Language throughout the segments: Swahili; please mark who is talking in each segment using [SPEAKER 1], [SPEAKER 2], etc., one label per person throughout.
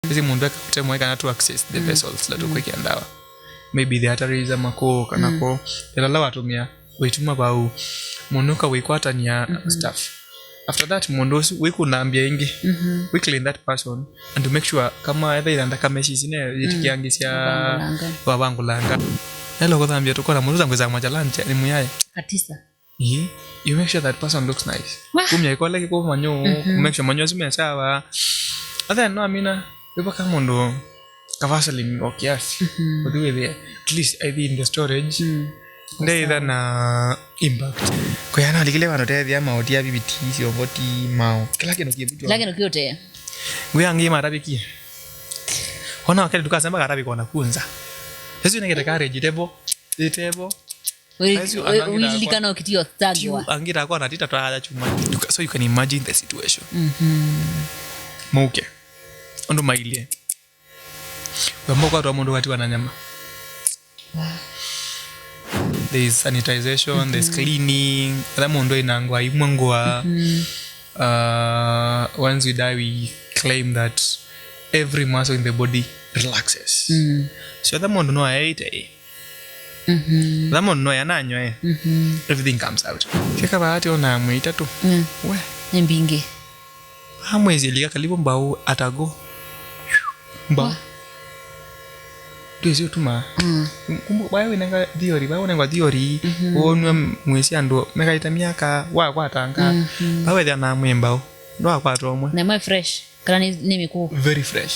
[SPEAKER 1] Hizi mundu akakutemwa kana to access the vessels la to kweki ndawa. Maybe the arteries amako kanako elala watumia wetuma bau munuka wikwatania stuff. After that mundu wikunambia ingi we clean that person and to make sure kama either enda kama shisine yitikiangisya wabangulanga hello kodambia tukona mundu zangweza majalanja ni muyaye
[SPEAKER 2] katisa
[SPEAKER 1] you make sure that person looks nice kumya ikoleke ko manyo make sure manyo zime sawa then no amina wewe kama mundu kavasali okiasi but we there at least I in the storage Ndeitha na impact. Kwa yana alikile wanoteethia mauti ya BBT sio boti mao. Kila kintu kibutwa.
[SPEAKER 2] Kila kintu kiote.
[SPEAKER 1] Ngwe angi marabiki. Ona wakati tukasema karabi kwa nakunza. Yesu inageta courage table.
[SPEAKER 2] Ulilikana ukitio tagwa.
[SPEAKER 1] Angira kwa natita twaja chuma. So you can imagine the situation. Mauke. Ondo mailie. Wambo kwa mundu wati wananyama. There's sanitization, there's cleaning. That mundo inangwa imangwa. Once we die, we claim that every muscle in the body relaxes. So that mundo no aite. That mundo no yananywa. Everything comes out. Kika bahati ona muita tu. We.
[SPEAKER 2] Mbinge.
[SPEAKER 1] Hamwezi liga kalibu mbao atago. Mbao. Tuzi utuma. Kumbu bayo inanga theory onwa mwesi ando mekaita miaka wa tanga. Bawe dia na mwembao. Ndo kwa tomwe.
[SPEAKER 2] Na mwe fresh. Kana ni miku.
[SPEAKER 1] Very fresh.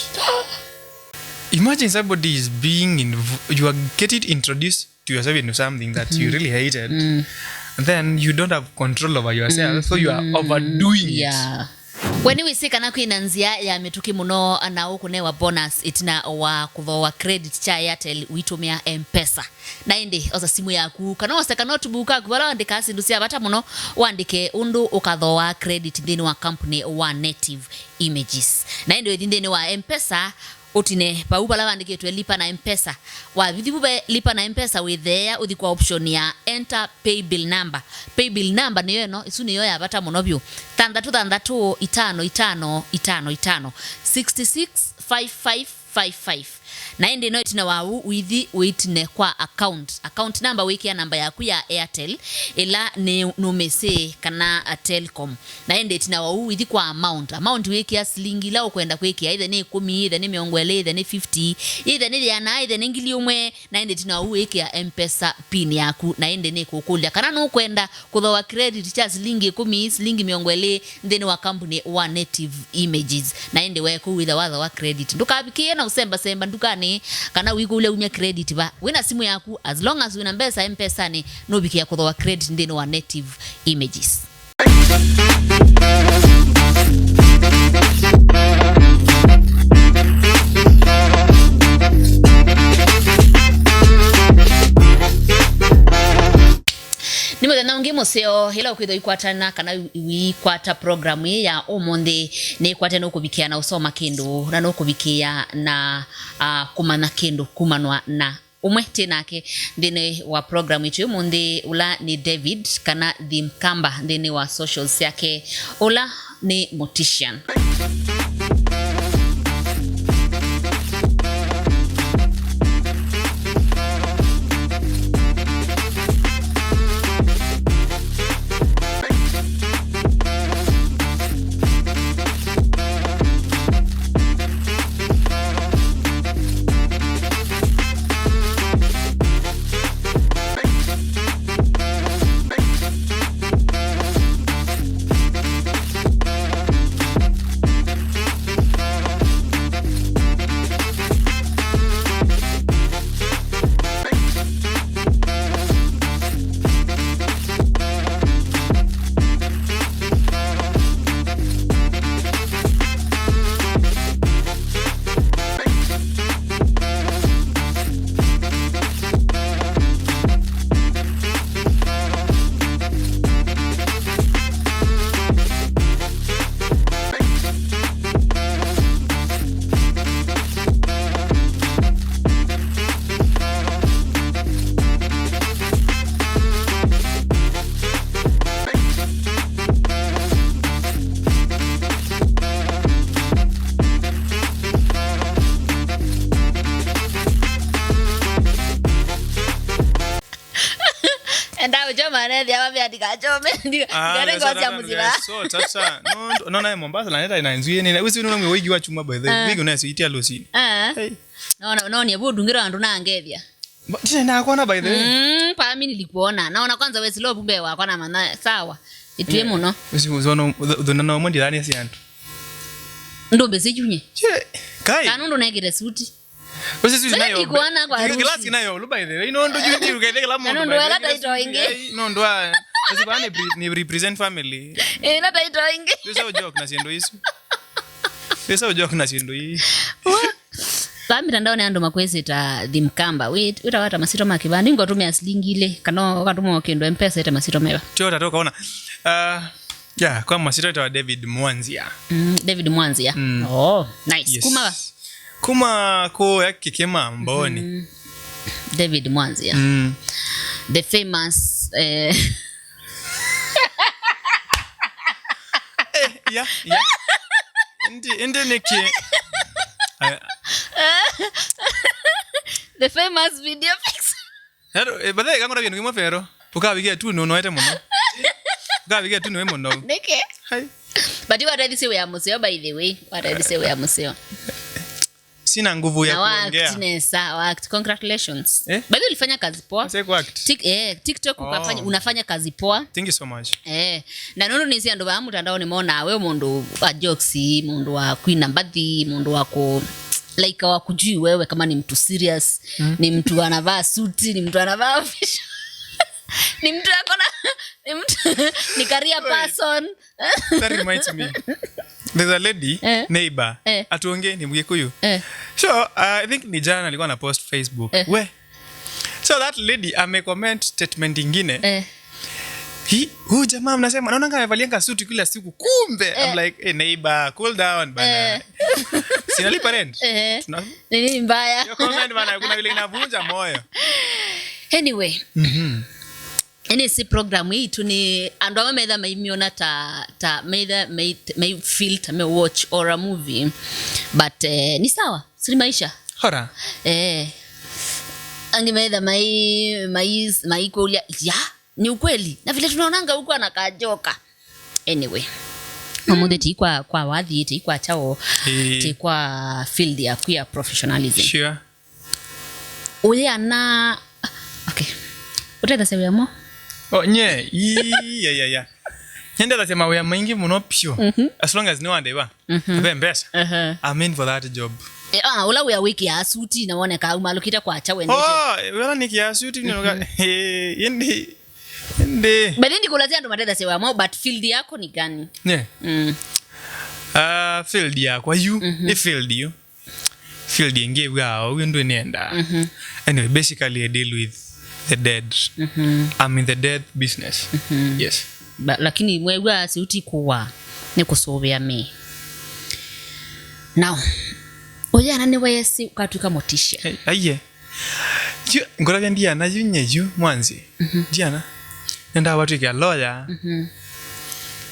[SPEAKER 1] Imagine somebody is you are getting introduced to yourself into something that you really hated. And then you don't have control over yourself, so you are overdoing it.
[SPEAKER 2] When we say kana kuinanzia ya metuki muno na ukunewa bonus itina wa kuthoa credit cha Airtel witumia M-Pesa na indi oza simu yaku kana oseka notebook kubala andika asindu cia bata muno wandike undu ukathoa credit thini wa company wa Native Images na indi thini wa M-Pesa utine paupa la wandiketwe lipa na M-Pesa wa vithibu lipa na M-Pesa with there uthi kwa option ya enter pay bill number niyo no isu niyo ya bata muno byo 35555 665555 na indi no itina wau withi uitine kwa account number wiki ya namba yaku ya Airtel ila ni numese kana Telcom na indi itina wau withi kwa amount wiki ya shilingi la ukwenda kweki either ni 10 either ni 20 either ni 50 either ni yana either ni ngili umwe na indi itina wau wiki ya M-Pesa pin yaku na indi ni kukulia kana no kwenda kuthoa credit cha shilingi 10 shilingi 20 ndeni wa company wa Native Images na indi weku with wa credit ndukabikie na usemba ndukani kana wiku ule umya credit ba wina simu yaku as long as wina mbesa M-Pesa ni nobikia kuthoa credit ndeni wa Native Images. Nimo na ngimo seo hila kwitho ikwatana kana ikwata program ya omonde ne kwatana okubikia na usoma kindu na nokubikia na kumana kindu kumanwa na umwete nake ndene wa program yetu omonde ula ni David kana the Mkamba ndene wa socials yake ula ni Mortician. manedi aba bya dikachome ndikare ngozi ya muzira
[SPEAKER 1] so tata no na Mombasa na neta inainzuye ni usi no mwe wa chuma by the way no na itia losini
[SPEAKER 2] no ni abu dungira andu na ngethia
[SPEAKER 1] tena na kuona by the way
[SPEAKER 2] pa mimi nilikuona naona kwanza wewe slow bumbe wako na mana sawa itue muno
[SPEAKER 1] usi uzono udona mo ndilani asi antu
[SPEAKER 2] ndo bezijunye
[SPEAKER 1] kai
[SPEAKER 2] kanundo negire suti
[SPEAKER 1] usi suti nayo
[SPEAKER 2] nikuona kwa harusi
[SPEAKER 1] glass nayo lu by the way no ndo jundi ukende kala mo
[SPEAKER 2] ndo wala taito inge
[SPEAKER 1] no ndo usi bane ni represent family
[SPEAKER 2] la taito inge
[SPEAKER 1] pesa joke na siendo hizo pesa joke na siendo hii
[SPEAKER 2] pa mitandao ne ando makwese ta the Mkamba wita wata masito makibandi ngotume aslingile kana katuma okendo M-Pesa ita masito meba
[SPEAKER 1] tio tatoka ona yeah kwa masito ita David Mwanzia
[SPEAKER 2] David Mwanzia oh nice
[SPEAKER 1] yes. kuma ko yakikema mboni
[SPEAKER 2] David Mwanzia the famous
[SPEAKER 1] yeah indi niki
[SPEAKER 2] the famous video fix
[SPEAKER 1] hero bade kangora bintu kimwe fero ukabigia tu no noete muno ukabigia tu no muno
[SPEAKER 2] neke
[SPEAKER 1] hai
[SPEAKER 2] but you already say we are museo by the way already say we are museo
[SPEAKER 1] sina nguvu ya kuongea
[SPEAKER 2] act congratulations bado ulifanya kazi poa TikTok unafanya kazi poa
[SPEAKER 1] thank you so much
[SPEAKER 2] na nono ni sia ndo ba mtandao nimeona wewe mundu wa jokes mundu wa Queen Mbadi mundu wako like wa kujui wewe kama ni mtu serious ni mtu anavaa suti ni mtu anavaa official ni mtu akona ni mtu ni career person
[SPEAKER 1] that reminds me there's a lady neighbor atuongee ni Mgikuyu so I think ni jana alikuwa na post Facebook we so that lady amecomment statement nyingine huyu jamaa mnasema naona kama amevalia suti kila siku kumbe I'm like hey neighbor cool down bana sinalipa rent
[SPEAKER 2] nini mbaya
[SPEAKER 1] hiyo comment bana kuna vile inavunja moyo
[SPEAKER 2] anyway Any si program hii tu ni ando amedha maimiona ta may filter may watch or a movie but ni sawa si maisha
[SPEAKER 1] hora
[SPEAKER 2] angemedha mai kulia ya ni ukweli na vile tunaonanga huko anakajoka anyway Mamode tikwa kwa wadhi tikwa chao tikwa field ya queer professionalism
[SPEAKER 1] sure
[SPEAKER 2] ule ana okay utenda sewe mo
[SPEAKER 1] nye yeah nyenda tasema we maingi muno pio as long as no one ba bembesa I'm in for that job
[SPEAKER 2] ula we wiki ya suti naone ka umalukita kwa cha wende
[SPEAKER 1] wala niki ya suti ninoga indi
[SPEAKER 2] but ndi kulazia ndo matenda sewa mo but field yako ni gani
[SPEAKER 1] field yako you field yenge wao ndo nenda anyway basically I deal with the dead I'm in the death business yes
[SPEAKER 2] lakini mwewa siuti kuwa ni kusobea me now oya nani wayesi ukatuka Mortician
[SPEAKER 1] aye ngora ndia na yunyeju mwanzi diana nenda watu ya lawyer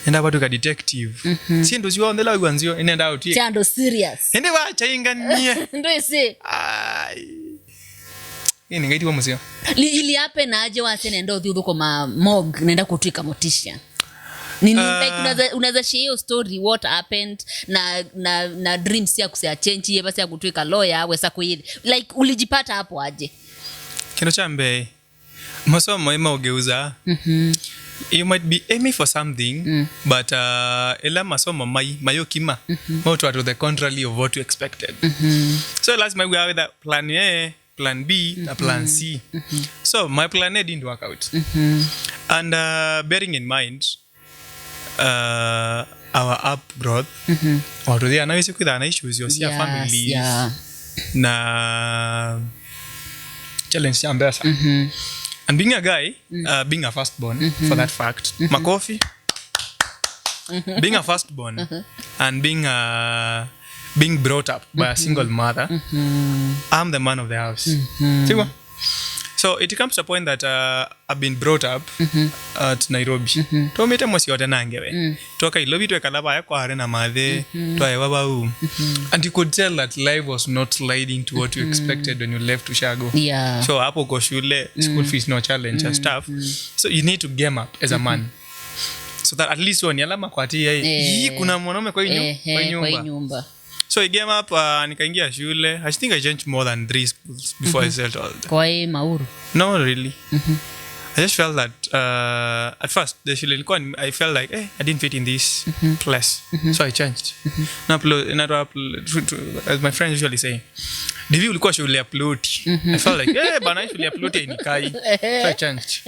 [SPEAKER 1] nenda watu ka detective si ndo sio ndela gwanzio nenda watu
[SPEAKER 2] chando serious
[SPEAKER 1] nende wacha inganie
[SPEAKER 2] ndo isi
[SPEAKER 1] ini ngaiti wa museo
[SPEAKER 2] ili hape na aje wase nenda udhu kwa mog nenda kutuika Mortician nini like unaweza share your story what happened na dreams ya kusea change ye basi ya kutuika lawyer wesa kuili like ulijipata hapo aje
[SPEAKER 1] kino chambe masomo ima ugeuza you might be aiming for something but ela masomo mayo kima more to the contrary of what you expected so last my we have that plan A plan B na plan C so my plan A didn't work out and bearing in mind our up growth or the analysis with an issues your family na challenge ambasa and being a guy being a firstborn for that fact makofi being a firstborn and being brought up by a single mother I'm the man of the house So it comes to a point that I've been brought up at Nairobi. To mete mosi yote nangewe. Toka ilobi to ekalaba ya kwa na madhe to ayewa and you could tell that life was not sliding to what you expected when you left to Shago.
[SPEAKER 2] Yeah.
[SPEAKER 1] So hapo kwa shule, school fees no challenge and stuff. So you need to game up as a man. So that at least when yalama kwa ati hii kuna mwanaume kwa nyumba. So I game up nikaingia shule. I think I changed more than 3 schools before I settled.
[SPEAKER 2] Kwa Mauru?
[SPEAKER 1] No, really. I just felt that at first the shule ilikuwa I felt like I didn't fit in this place. So I changed. As my friends usually say, Divi ulikuwa shule ya ploti. I felt like bana shule ya ploti inikai. So I changed.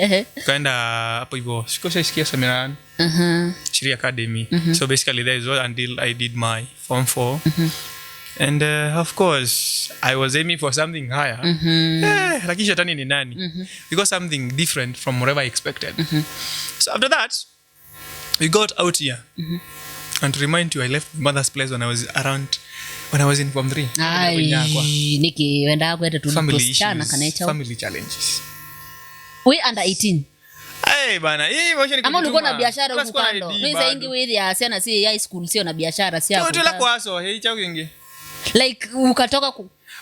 [SPEAKER 1] Kaenda hapo hivyo. Sikosikia seminari. Shiri Academy. So basically that is what until I did my Form 4. And of course I was aiming for something higher. Lakini shetani ni nani? Because something different from whatever I expected. So after that we got out here. And to remind you, I left my mother's place when I was in Form 3.
[SPEAKER 2] Niki wenda kwenda tuliposhana kanecha.
[SPEAKER 1] Family challenges.
[SPEAKER 2] We under 18.
[SPEAKER 1] Bana, hii motion
[SPEAKER 2] ama ulikuwa na biashara huko kando. Mimi zaingi wewe ya sana si high school sio na biashara si hapo.
[SPEAKER 1] Tula kwaso, hii chao kingi.
[SPEAKER 2] Like ukatoka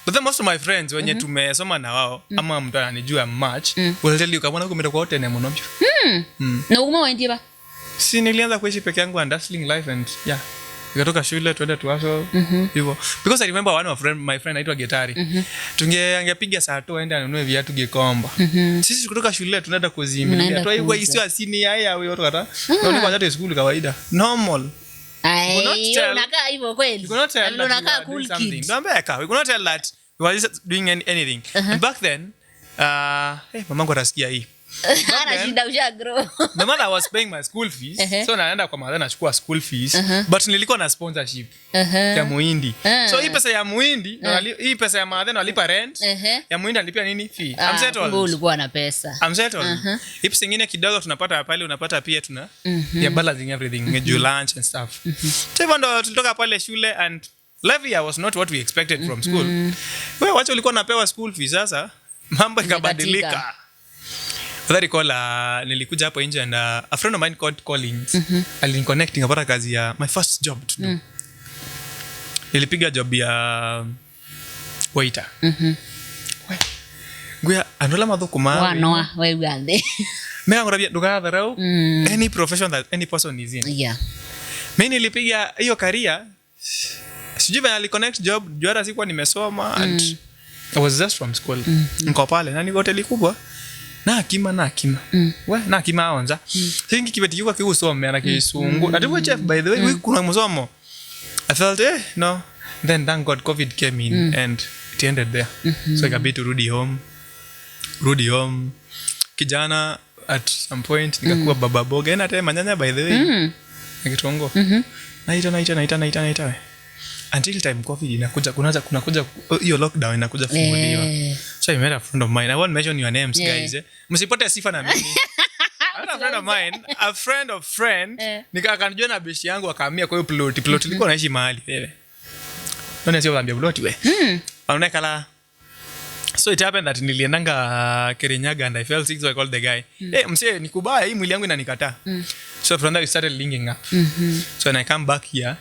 [SPEAKER 1] But then most of my friends wenye tumesoma na wao ama mtu ananijua much will tell you kama umeenda kwa hotel na mwanamke.
[SPEAKER 2] Na umo wapi ba?
[SPEAKER 1] Si nilianza kuishi peke yangu and hustling life and yeah. Nikatoka shule tuende tuaso hivyo. Because I remember one of my friend aitwa Getari. Tungepiga saa 2 aende anunue viatu Gikomba. Sisi kutoka shule tunaenda kuzimilia. Tu hiyo isiyo asini haya wewe kata. Na ulikuwa hata school kawaida. Normal.
[SPEAKER 2] Unakaa hivyo kweli. Unakaa cool kid.
[SPEAKER 1] Ndambeka. We could not tell that we were just doing anything. And back then mamangu atasikia hii.
[SPEAKER 2] Ana shida ushagrow.
[SPEAKER 1] My mother was paying my school fees. So naenda kwa mother nachukua school fees. But nilikuwa na sponsorship ya Muhindi. So hii pesa ya Muhindi, hii pesa ya mother nalipa rent. Ya Muhindi nalipia nini fee? I'm settled.
[SPEAKER 2] Ulikuwa na pesa.
[SPEAKER 1] I'm settled. Hii pesa nyingine kidogo tunapata pale unapata pia tuna ya balancing everything, lunch and stuff. So hivyo ndo tulitoka pale shule and life here was not what we expected from school. Wewe wacha ulikuwa unapewa school fees sasa mambo ikabadilika. I recall nilikuja hapo nje and a friend of mine called Collins aliniconnecting about kazi ya my first job to do. Nilipiga job ya waiter. Ngoja anola madhuko ma.
[SPEAKER 2] Wanoa wewe ande.
[SPEAKER 1] Mimi ngorabia duka dharau any profession that any person is in.
[SPEAKER 2] Yeah.
[SPEAKER 1] Mimi nilipiga hiyo career sijui bana connect job juara sikuwa nimesoma and I was just from school. Niko pale na ni hoteli kubwa. Na akima we na akima aonza thinki kibetikiwa kiusome na kisungu atiwe chef by the way kuna msomo I felt no then thank God COVID came in and it ended there. So I got to rudi home kijana at some point nikakuwa baba boga na tena manyanya by the way nikitongo naita until time COVID inakuja kunakuja hiyo lockdown inakuja funguliwa. So I met a friend of mine. I won't mention your names guys. Msipote sifa na mimi. A friend of friend nikakanijua na bishi yangu akahamia kwa hiyo plot ilikuwa naishi mahali wewe. Nani sio waambia plot we. Anaonekana. So it happened that niliendanga Kirinyaga and I felt sick so I called the guy. Msee nikubaya hii mwili yangu inanikataa. So from there we started linking up. So when I come back here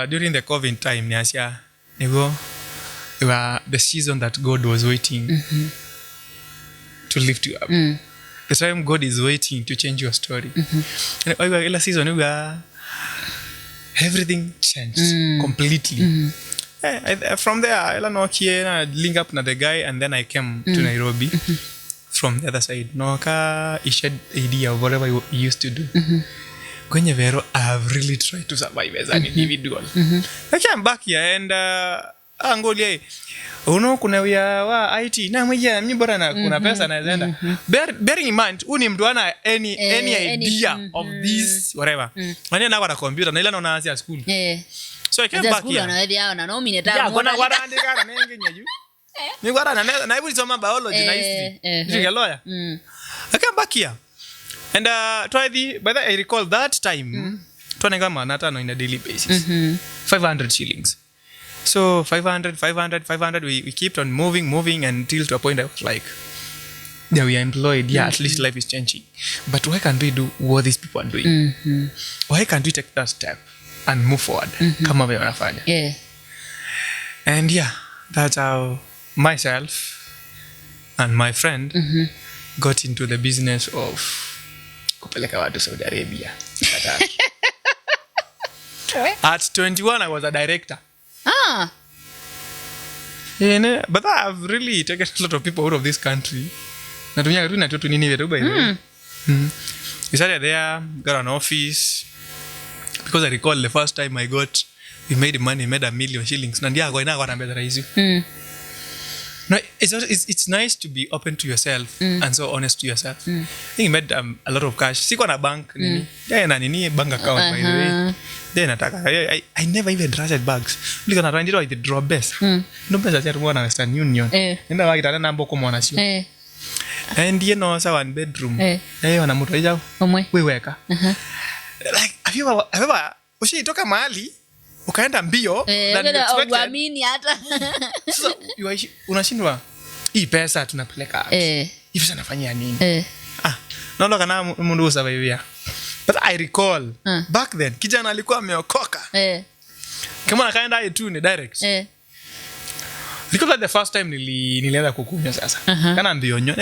[SPEAKER 1] during the COVID time niasia nego the season that God was waiting to lift you up. The time God is waiting to change your story. And ila season everything changed completely. From there I link up na the guy and then I came to Nairobi from the other side. Noka ished idea of whatever you used to do. Kwenye vero I've really tried to survive as an individual. I came back here and angolia kuna wa IT na mmoja mimi bora na kuna pesa na zenda bearing in mind uni mtu ana any idea of this whatever mani na kwa computer na ile naona anza school so I came back here
[SPEAKER 2] na wewe hao na nominate hapo
[SPEAKER 1] kuna wanaandika na mengi nyeju mimi bora na hebu soma biology na history ndio lawyer I came back here and by the I recall that time tuanenga manata no in a daily basis 500 shillings. So 500, we kept on moving until to a point I was like, yeah, we are employed. Yeah, at least life is changing. But why can't we do what these people are doing? Why can't we take that step and move forward? Kama vile wanafanya.
[SPEAKER 2] Yeah.
[SPEAKER 1] And yeah, that's how myself and my friend got into the business of kupeleka watu Saudi Arabia. At 21, I was a director. Yeah, but I've really taken a lot of people out of this country. We started there, got an office. Because I recall the first time we made money, made $1 million shillings. No, it's nice to be open to yourself and so honest to yourself. I think you made a lot of cash. Siko na bank nini. Yeah, bank account by the way. Then I never even trusted bags. Liko na randiro the draw best. No pesa ya tuwa na Western Union. Nenda wakitana na mboko mwana sio. And you know, so one bedroom. Wana mtu aja. We weka. Like have you ever ushitoka mahali ukaenda mbio
[SPEAKER 2] na uamini hata
[SPEAKER 1] sasa unashindwa hii pesa tunapeleka hivi sana nafanyia nini naona kana mundu usababia. But I recall back then kijana alikuwa ameokoka kama nakaenda itu ni direct because the first time nilienda kukunywa sasa kana mbio nyo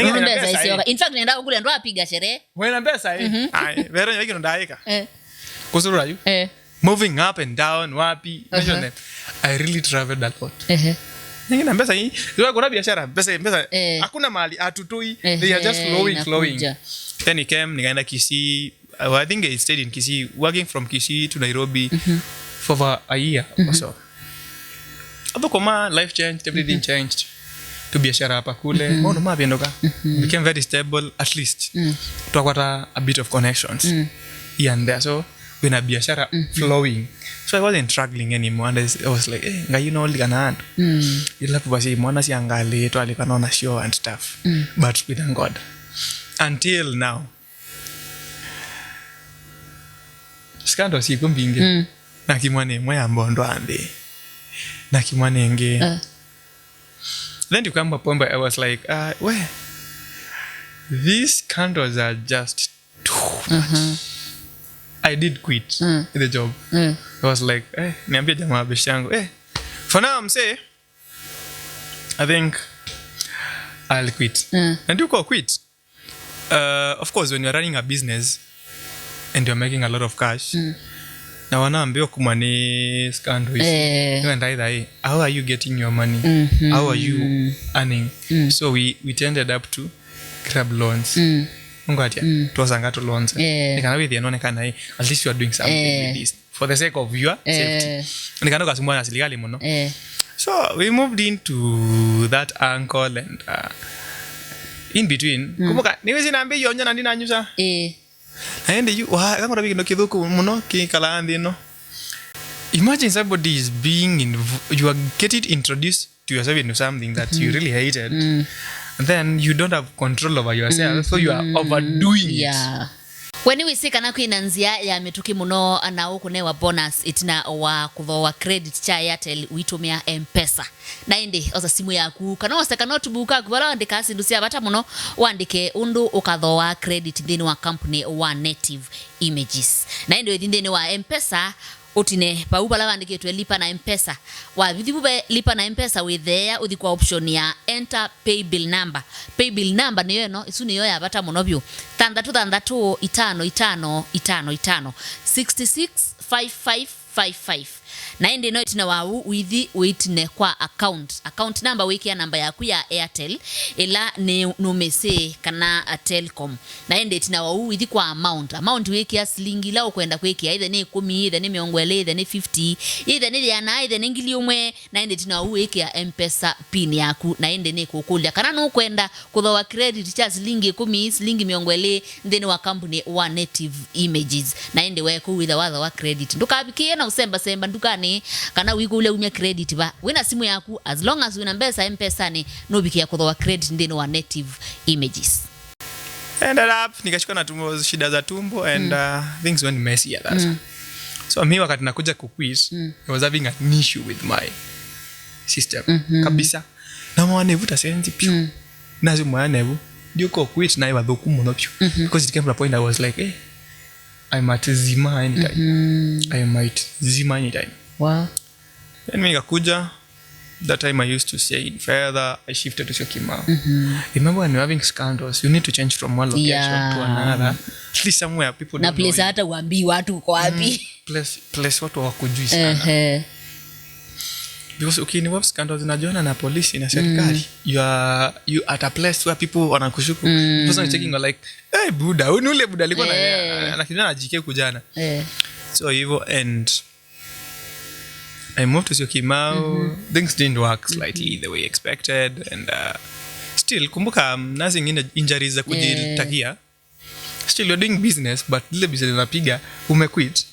[SPEAKER 2] in fact nenda kule ndo apiga sherehe
[SPEAKER 1] wewe na pesa vero nyingi ndo ndaika kusuru ayu moving up and down wapi I really traveled a lot. Ningina pesa hii kuna biashara pesa hakuna mali atutoi they are just flowing. Then he came nikaenda Kisii. I think I stayed in Kisii, working from Kisii to Nairobi for a year or so. Hapo kama life changed, everything changed. To biashara hapa kule mbona mabiendoka became very stable at least tukapata a bit of connections here and there, so when a biashara flowing, so I wasn't struggling anymore. And I was like, hey, nga you know ligana ila basi mwana si angali to alikana na show and stuff but with God until now skando si kumbinge na kimwane moya mbondo ande na kimwane nge then to come up I was like where these candles are just too much. I did quit the job. I was like, niambia jamaa bishi yangu, for now I'm say I think I'll quit. And you go quit. Of course, when you're running a business and you're making a lot of cash, na wanaambia kumani scandals. And either how are you getting your money? How are you earning? So we ended up to grab loans. Ngatia twasanga to loans nikana with yanaonekana at least you are doing something with this for the sake of your safety nikana kasumwa na silikali mno. So we moved into that uncle and in between kumbuka niwezi naambia yonya na ndina nyusa aende you kama rabi ndo kidhuku mno kikala andino. Imagine somebody is you are getting introduced to yourself into something that you really hated. Then you don't have control over yourself, so you are overdoing it.
[SPEAKER 2] When we see kana kuinanzia ya metuki muno na huko ne wa bonus itina wa kuthoa credit cha Airtel uitumia M-Pesa na indi oza simu yaku kana waseka not buka kubala andika sindusia bata muno wandike undu ukathoa credit ndini wa company wa Native Images na indi ndini wa M-Pesa utine paupa la wandike lipa na M-Pesa wa vidibube lipa na M-Pesa with there uthi kwa option ya enter pay bill number ni yono isuni yoya bata monobyo 33555 665555 na indi no itina wa uitine kwa account number wiki ya namba yaku ya Airtel ila ne numese kana Telcom na indi itina wa uithi kwa amount wiki ya shilingi la ukwenda kweki either ni 10 either ni 20 either ni 50 either ni yana either ni ngili umwe na indi itina wa wiki ya M-Pesa pin yaku na indi ni kukulia kana no kwenda kuthoa credit cha shilingi 10 shilingi 20 ndeni wa company wa Native Images na indi weku with wa credit ndukabikie na usemba ndukani kana wiku ule umya credit ba wina simu yaku as long as wina mbesa M-Pesa ni nobikia kuthoa credit ndeni wa Native Images.
[SPEAKER 1] Ended up nikashika na tumbo shida za tumbo and things went messy at that. So mimi wakati nakuja kuquiz I was having an issue with my system kabisa na mwana vuta sense pio nazo mwana evu yuko quit na iwa thoku muno pio because it came to a point I was like I might zima anytime.
[SPEAKER 2] Wow.
[SPEAKER 1] Then nikakuja. That time I used to stay in further. I shifted to Syokimau. Remember when you're having scandals, you need to change from one location to another. At least somewhere people
[SPEAKER 2] na
[SPEAKER 1] don't know.
[SPEAKER 2] Na place hata uambii watu uko wapi.
[SPEAKER 1] Place watu hawakujui sana. Because ukiinvolve scandals unajiona na polisi na serikali. You at a place where people wanakushuku. Person is checking like, hey buda, ule buda alikuwa na kijana jike kujana. So hivyo and I moved to Syokimau. Things didn't work slightly the way expected and still kumbuka nursing injuries za kujitakia. Still you're doing business but ile business unapiga umequit.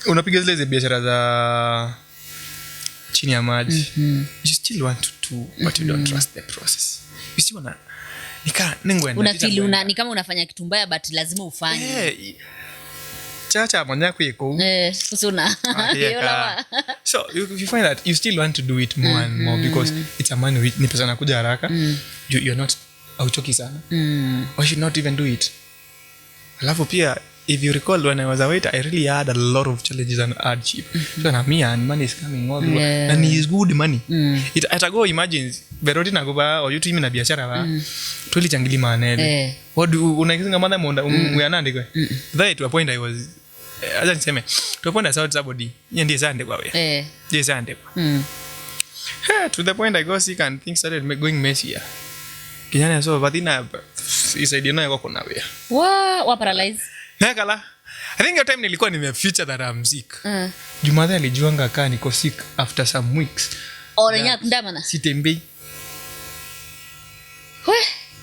[SPEAKER 1] Unapiga zile biashara za chini ya maji. You still want to do but you don't trust the process. You see
[SPEAKER 2] unafeel ni kama unafanya kitu mbaya but lazima ufanye.
[SPEAKER 1] Chacha manya kweko
[SPEAKER 2] usuna
[SPEAKER 1] so you find that you still want to do it more and more because it's a money which ni pesa nakuja haraka. You're not auchoki sana. Why should not even do it? Alafu pia if you recall when I was a waiter I really had a lot of challenges and hardship. So na me and money is coming all the way and it's good money. It atago imagine beroti na kuba or you team na biashara ba twili changili manene what do unakizinga mother monda uyanande kwa that to a point I was acha niseme to a point I saw somebody ndiye sande kwa wewe ndiye sande kwa to the point I go sick and things started going messy. Kijana so batina isaidie nayo kwa na wewe
[SPEAKER 2] wa paralyze
[SPEAKER 1] Nekala. I think your time nilikuwa nimeficha that I'm sick. Jumatha alijuanga kaa niko sick after some weeks.
[SPEAKER 2] Orenya kundamana.
[SPEAKER 1] Sitembei.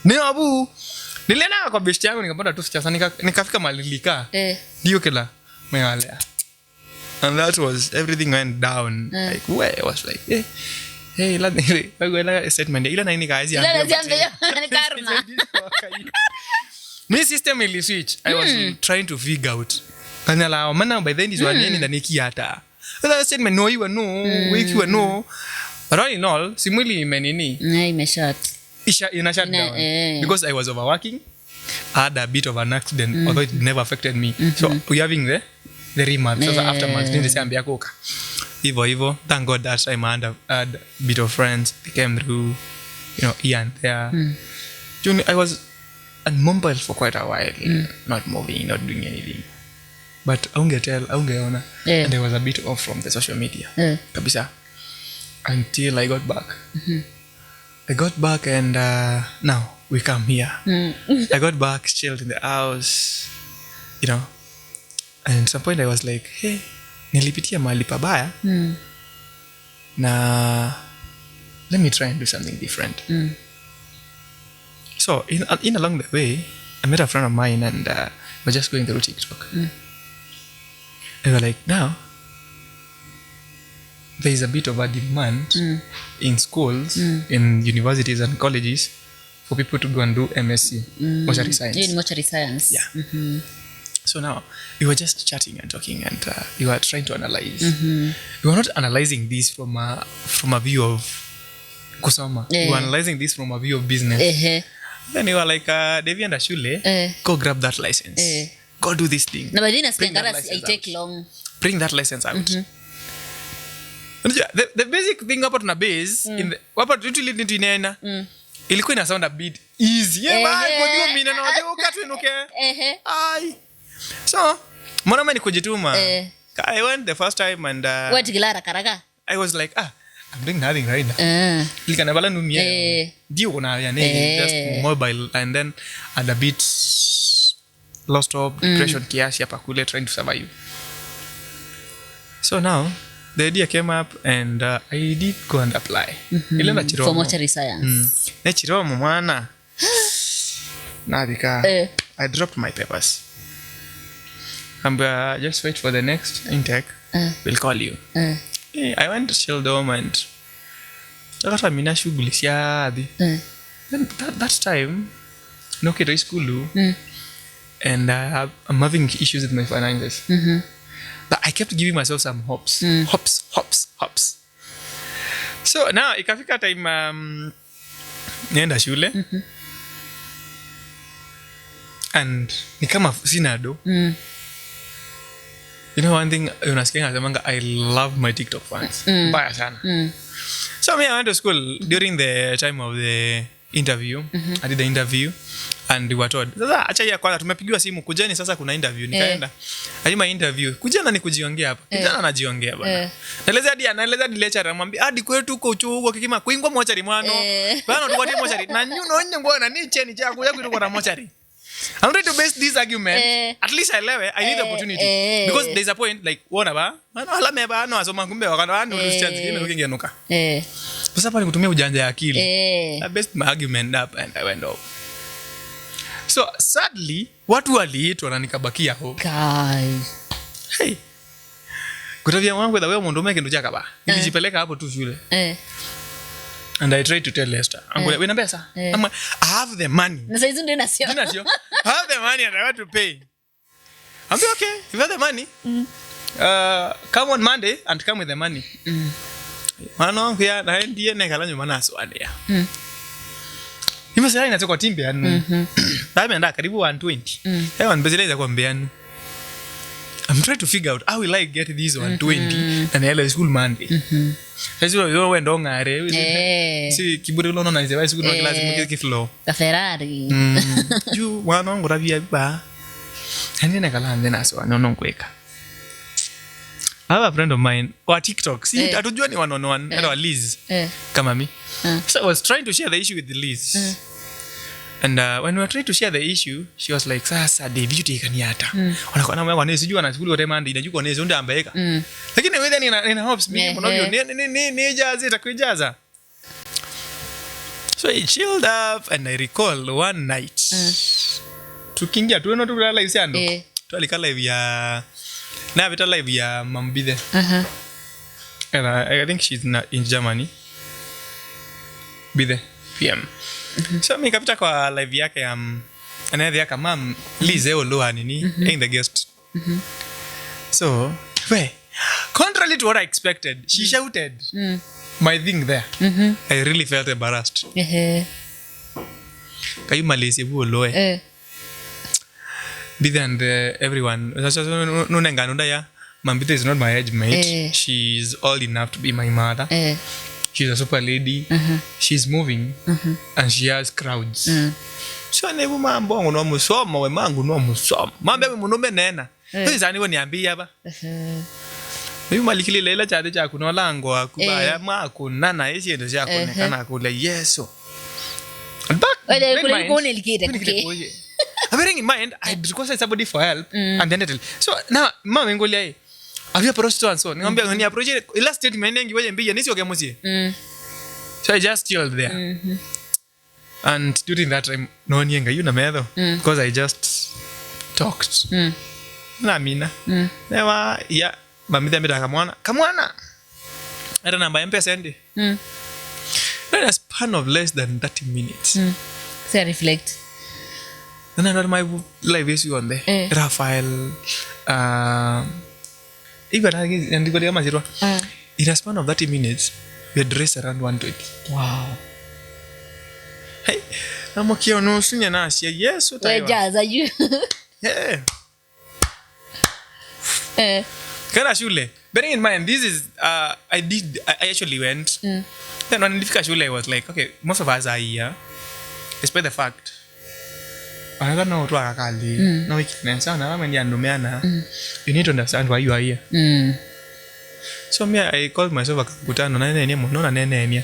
[SPEAKER 1] Ni abu. Nilienda kwa best yangu nikapata tu sicha sana nikafika malilika. Ndio kila mealea. And that was everything went down. Like where I was like, hey, let me statement. Ila nini kazi
[SPEAKER 2] yangu. Ni karma.
[SPEAKER 1] My system will switch. I was trying to figure out. Kanala mana by then is one in the nikiata. That statement no you no, week you no. But all in all, simuli menini.
[SPEAKER 2] Imeshut.
[SPEAKER 1] In a shutdown. Because I was overworking. I had a bit of an accident, although it never affected me. So we having the remarks. So aftermath, ndio siambia koka. Hivyo. Thank God that time I had a bit of friends. They came through, here and there. I was mobile for quite a while, not moving, not doing anything. But aungeona, and I was a bit off from the social media. Kabisa. Until I got back. I got back and now we come here. I got back, chilled in the house, And at some point I was like, hey, nilipitia mahali pabaya. Na let me try and do something different. So in along the way, I met a friend of mine and we're just going through TikTok. And we're like, now, there is a bit of a demand in schools, in universities and colleges for people to go and do MSc, mortuary science.
[SPEAKER 2] In mortuary science.
[SPEAKER 1] Yeah. So now, we were just chatting and talking and we were trying to analyze. We were not analyzing this from a view of kusoma. We were analyzing this from a view of business. Then you were like, Devi and Ashule, go grab that license. Go do this thing.
[SPEAKER 2] Na badina skangara I take long.
[SPEAKER 1] Bring that license out. The basic thing hapa tuna base in the hapa literally need inaenda. Ilikuwa ina sound a bit easy. Kwa hiyo mimi na wajua ukatuinuke. Ai. So, mbona ni kujituma. I went the first time and
[SPEAKER 2] what gilara karaka.
[SPEAKER 1] I was like, I'm doing nothing right now. Likana bala numia. Dio kuna ya just mobile and then and a bit lost hope, depression kiasi hapa kule trying to survive. So now the idea came up and I did go and apply. Ile Chiromo.
[SPEAKER 2] For mortuary science.
[SPEAKER 1] Na Chiromo mwana. Nadika. I dropped my papers. And just wait for the next intake. We'll call you. I went to Sheldom and takata mina shughuli siadi. Then that time noke to school and I'm having issues with my finances. But I kept giving myself some hops. So now ikafika time nienda shule. And ni kama sina do. You know one thing unasikia nasemanga I love my TikTok fans. Mbaya sana. So me I went to school during the time of the interview. I did the interview and we were told, sasa acha ya kwanza tumepigiwa simu kujeni sasa kuna interview. Nikaenda. Alima interview. Kujana ni kujiongea hapa. Kijana anajiongea bana. Naeleza hadi lecturer amwambia hadi kwetu huko huko kikima kuingwa mochari mwano. Bana tuwatie mochari. Na nyuno onye ngona ni cheni cha kuja kuko na mochari. I'm trying to base this argument. At least I need the opportunity. Because there's a point like wona ba. Hala meba no asoma kumbe wakana ndo chance kile kingenuka. Sasa pale kutumia ujanja ya akili. I based my argument up and I went off. So sadly watu waliitwa na nikabakia hapo.
[SPEAKER 2] Guys.
[SPEAKER 1] Hey. Kutavia mwangu da wewe mondome kindu chaka ba. Nilijipeleka hapo tu shule. And I tried to tell Lester, wewe na pesa? I have the money.
[SPEAKER 2] Na saizi ndio nasio.
[SPEAKER 1] I have the money and I want to pay. I'm like, okay, if you have the money, come on Monday and come with the money. Mano pia na ndiye nekala nyuma naso adia. Nimesema inatoka timbe anu. Tameenda karibu 120. Hewa nibezeleza kwa mbeanu. I'm trying to figure out how will I get this 120 and I school Monday. Sasa wewe wendo ngare. Si kiburi ulo na nzeba school na class mke kiflo.
[SPEAKER 2] Ta Ferrari.
[SPEAKER 1] Ju wana ngora bia ba. Ani na kala ndena so no kweka. I have a friend of mine on TikTok. See, atujua ni one era Liz. Kama mi. So I was trying to share the issue with Liz. And when we were trying to share the issue, she was like, sasa David utekani hata. Wanakuwa na mwana sijui anachukua wote mandi inajua nezi ndio ambaeka. Lakini wewe nina hopes mimi mnavyo ni jaza itakujaza. So I chilled up and I recall one night. Tukingia tu ndo tulala hivi ando. Tulikala hivi ya na vita live ya Mambide. And I think she's in Germany. Bide PM. So mi kapita kwa live yake anayedhi yaka mam Lizeo loa nini in the guest. So contrary to what I expected, she shouted my thing there. I really felt embarrassed. Kayu malese bu loe. Bide and everyone no nengano ya Mambide is not my age mate. She's old enough to be my mother. She's a super lady. She's moving. And she has crowds. So nebu mambo no musoma we mangu no musoma. Mambe munombe nena. Izani wo niambia ba. Mimi malikili lela chade cha kuno lango akubaya makuna na isi ndo cha konekana kule Yesu. Back. I'm bearing in mind I requested somebody for help and then tell. So now mama ngolia have you approached so and so? Ngambia ni approach last statement ngi wewe mbia nisi okemusie. So I just chilled there. And during that time no nyenga you na medho because I just talked. Na mina. Newa ya mamida mbida kamwana. Era namba M-Pesa ndi. In a span of less than 30 minutes.
[SPEAKER 2] So reflect.
[SPEAKER 1] Then I know my live issue on there. Rafael even anybody kama zero. In a span of 30 minutes we addressed around 120.
[SPEAKER 2] Wow.
[SPEAKER 1] Hey, I'm okay on no sunya na sia yes what I
[SPEAKER 2] jaza you.
[SPEAKER 1] Yeah. Kana shule. Bearing in mind this is I actually went. Then when nilifika shule I was like okay most of us are here despite the fact I know what akakali no weakness sana kama ndio ndomeana you need to understand why you are here. So me I called myself akakutana na nene mo na nene.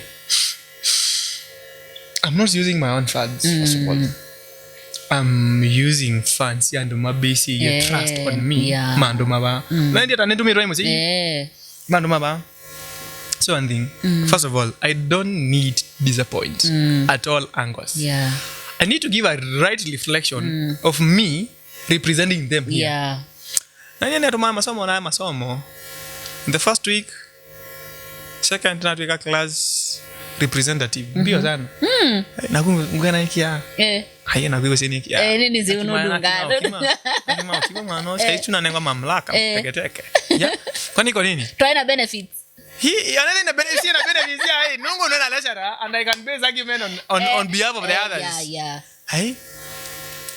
[SPEAKER 1] I'm not using my own funds first of all. I'm using funds and my basic you trust on me mando maba na ndio tanetumira hiyo msi mando maba. So one thing first of all I don't need disappoint at all angles. I need to give a right reflection of me representing them here. Nani anatumama masomo the first week second third week class representative bio sana na kungana ikia hayana bigo sini ikia
[SPEAKER 2] nini ziunudungana
[SPEAKER 1] kama mwana sasa tunanenga mamlaka teke ya kwani kwa nini
[SPEAKER 2] try na benefits
[SPEAKER 1] hii anaenda na benefits a lecturer and I can base argument on behalf of the others.
[SPEAKER 2] Yeah.
[SPEAKER 1] Hey.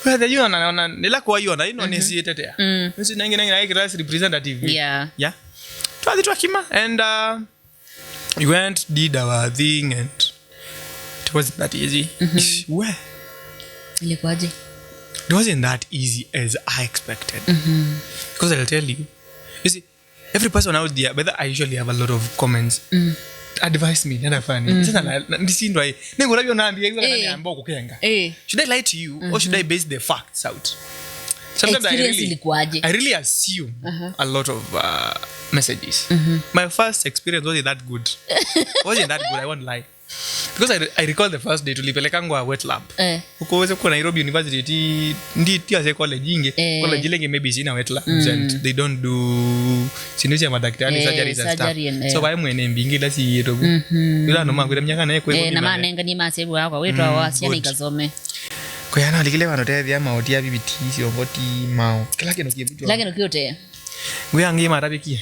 [SPEAKER 1] Well, the you na nila kwa you na ino ni sietetea. Nisi nangi class representative.
[SPEAKER 2] Yeah.
[SPEAKER 1] Yeah. Twakima and we went did our thing and it wasn't that easy. Well,
[SPEAKER 2] ilikuwaje?
[SPEAKER 1] It wasn't that easy as I expected. Because I'll tell you see, every person out there, whether I usually have a lot of comments, advise me, nada funny. Should I lie to you or should I base the facts out? Sometimes I really assume a lot of messages. My first experience wasn't that good. I won't lie. Because I recall the first day tulipelekangwa wet lab. Ukoweze kwa Nairobi University ndi tia college inge college lenge maybe sina wet labs and they don't do sinusi madaktari surgeries and stuff. So bae mwene mbingi la si yeto. Bila no mangwe mnyaka naye kwezo.
[SPEAKER 2] Na manenga ni masebu wako wetu awasiana ikazome.
[SPEAKER 1] Kwa yana likile wanotea vya maotia bibiti siongoti mao. Kila kino
[SPEAKER 2] kiote.
[SPEAKER 1] Ngwe angi marabiki.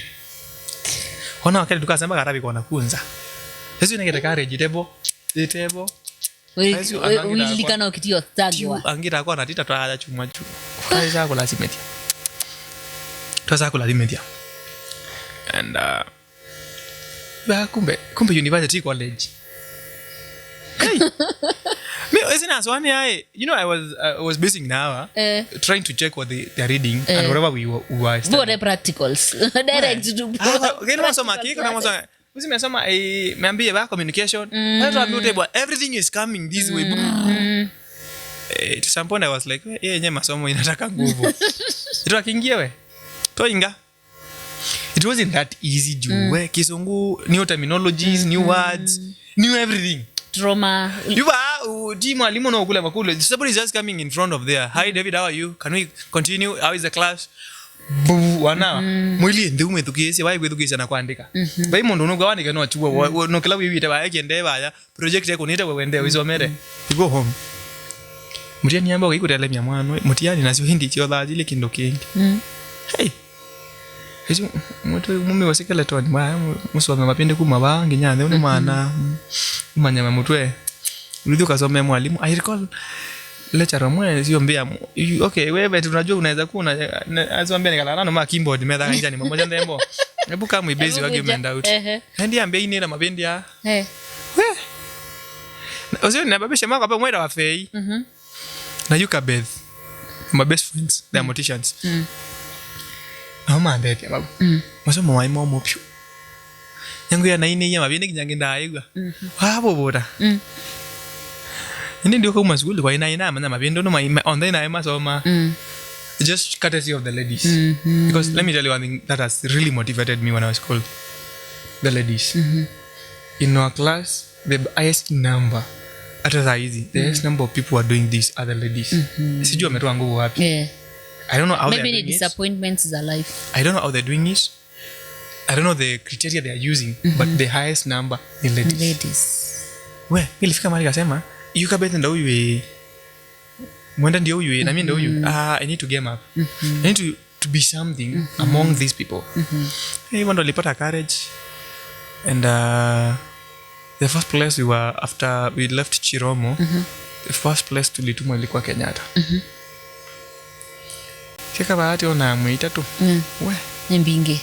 [SPEAKER 1] Ona wakati tukasema karabi kwa nakunza. Yesu ningeta ka vegetable
[SPEAKER 2] ulilikana ukitio tagwa
[SPEAKER 1] angira kwa natita twa chuma chu kaisa ko lazimeti twaza ko lazimeti and kumbe university college hey me isn't as one I was basing now trying to check what they are reading and whatever we were
[SPEAKER 2] studying the practicals direct to
[SPEAKER 1] okay no so makiko na mozo usimesoma meambie ba communication everything is coming this way. To some point I was like yenye masomo inataka nguvu. Itakingia we toinga. It wasn't that easy juu Kisungu, new terminologies, new words, new everything.
[SPEAKER 2] Trauma.
[SPEAKER 1] You are mwalimu na kule makule. Somebody is just coming in front of there. Hi David, how are you? Can we continue? How is the class? Wana mwili ndume tukiese wae kwetukisa na kuandika bai mundu no gawandika no chuo no kila wiwite ba yende baya project yako nita wende wisomere to go home mutiani amba ukikutela mya mwana mutiani nasio hindi chio thajile kindo kingi hey hizo mtu mume wasikala toni musome mapende kuma bangi nyane une mwana umanyama mutwe ulidhi ukasome mwalimu I recall lecturer mwe sio mbia okay wewe tunajua unaweza kuwa azoambia nikalala na keyboard meda kanja ni mmoja ndembo hebu kama ibezi argument out ndi ambia ini na mabendi ya ozio na babesha mako hapa mwenda wa fei na yuka beth my best friends they are morticians mama ndete babu masomo wa imo mopyo yangu ya naini ya mabendi kinyange ndaigwa wabo bora ndio kwa masukuli kwa ina maana mabendo no online masoma just courtesy of the ladies because let me tell you one thing that has really motivated me when I was called the ladies in our class the highest number at the highest number of people who are doing this are the ladies sijui wametoa nguvu wapi I don't know how
[SPEAKER 2] maybe disappointments is a life
[SPEAKER 1] I don't know how they're doing it I don't know the criteria they are using but the highest number is ladies we nilifika mahali kasema yuka bete ndo huyu mwenda ndio huyu na mimi ndo huyu I need to game up I need to be something among these people hey ndo nilipata courage and the first place we were after we left Chiromo the first place tulitumwa ilikuwa Kenyatta kika bahati ona mwita tu we
[SPEAKER 2] mbinge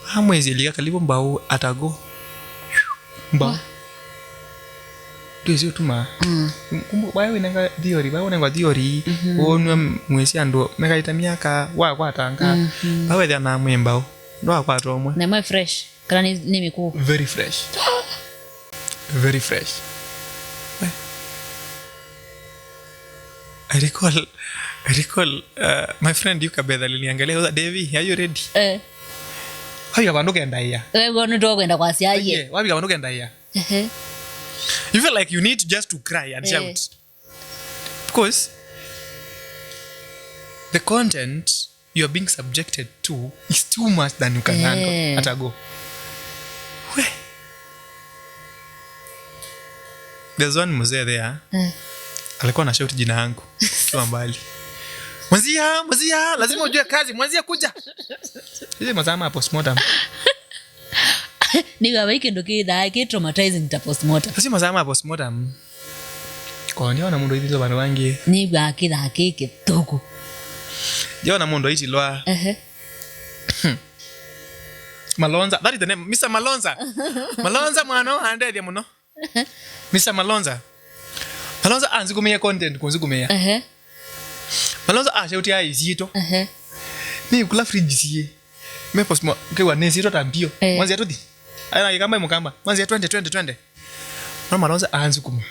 [SPEAKER 1] hamwezi ilika karibu mbao atago mbao Tuzo tuma. Kumbu bayo inanga theory onwa mwesi ando mekaita miaka wa kwatanga. Bawe dia na mwembao. Ndo kwa tomwe.
[SPEAKER 2] Na mwe fresh. Kana ni miku.
[SPEAKER 1] Very fresh. Very fresh. I recall my friend Yuka Beth aliniangalia Devi, are you ready? Wapi kabandoka ndaya.
[SPEAKER 2] Wewe ndo kwenda kwa siaye.
[SPEAKER 1] Wapi kabandoka ndaya. You feel like you need just to cry and shout. Because the content you are being subjected to is too much than you can handle. At a go. There's one mzee there. Alikuwa na shout jina yangu. Kwa mbali. Mwazia, lazima ujue kazi. Mwazia kuja. Hizi mazama postmortem.
[SPEAKER 2] niga wiki ndokida ke traumatizing ta postmortem
[SPEAKER 1] sasa mazama postmortem kwa niona mundu ithito bana wangi
[SPEAKER 2] niga kida keke toko
[SPEAKER 1] jona mundu iti lwa Malonza, that is the name, Mr. Malonza. Malonza mwana ande dia muno. Mr. Malonza. Malonza anzikumia content kunzikumia. Malonza ashauti ai zito. Ni kula fridge sie. Me post mo ke wa nesi to tampio. Mwanzi atudi. Ana kama Mkamba. Mwanzi 20. Na Malonza anzikuma.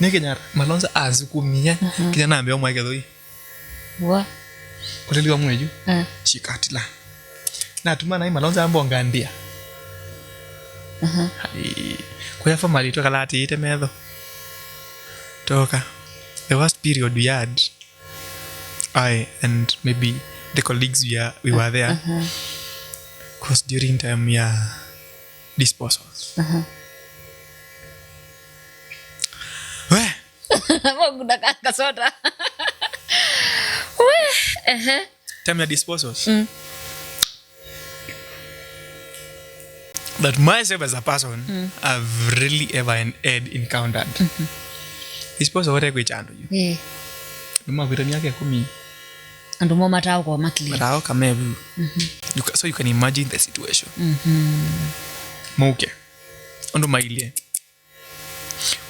[SPEAKER 1] Ni kenyara. Malonza anzikumia. Kijana ambe omwa gedoi.
[SPEAKER 2] Wa.
[SPEAKER 1] Kuteliwa mweju. Shikatila. Na tumana Malonza ambonga ndia. Kwa family to kalati ite medho. Toka. The worst period we had, I and maybe the colleagues we were there, was during time disposals. Weh.
[SPEAKER 2] Mungu kasota. Weh.
[SPEAKER 1] Time disposals. That myself as a person, I've really ever encountered. Disposal what I chandu you. Numa virani yake 10.
[SPEAKER 2] Ando mo matao kwa makli.
[SPEAKER 1] Matao kamevu. So you can imagine the situation. Mauke. Ando mailie.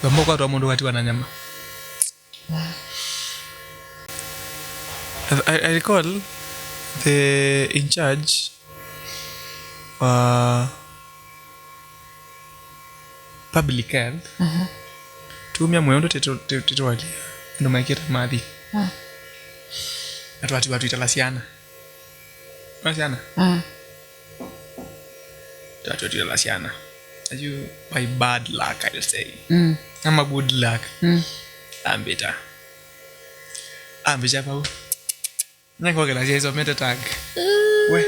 [SPEAKER 1] Wambo kwa mundu wati wananyama. I recall the in charge public health. Tumia mweondo teto wali. Ndo maikita madhi. Atu watu italasiana. Lasiana? Atu italasiana. As you by bad luck, I'll say. I'm a good luck. I'm better. I'm better. Nako kila hizo meta tag. We.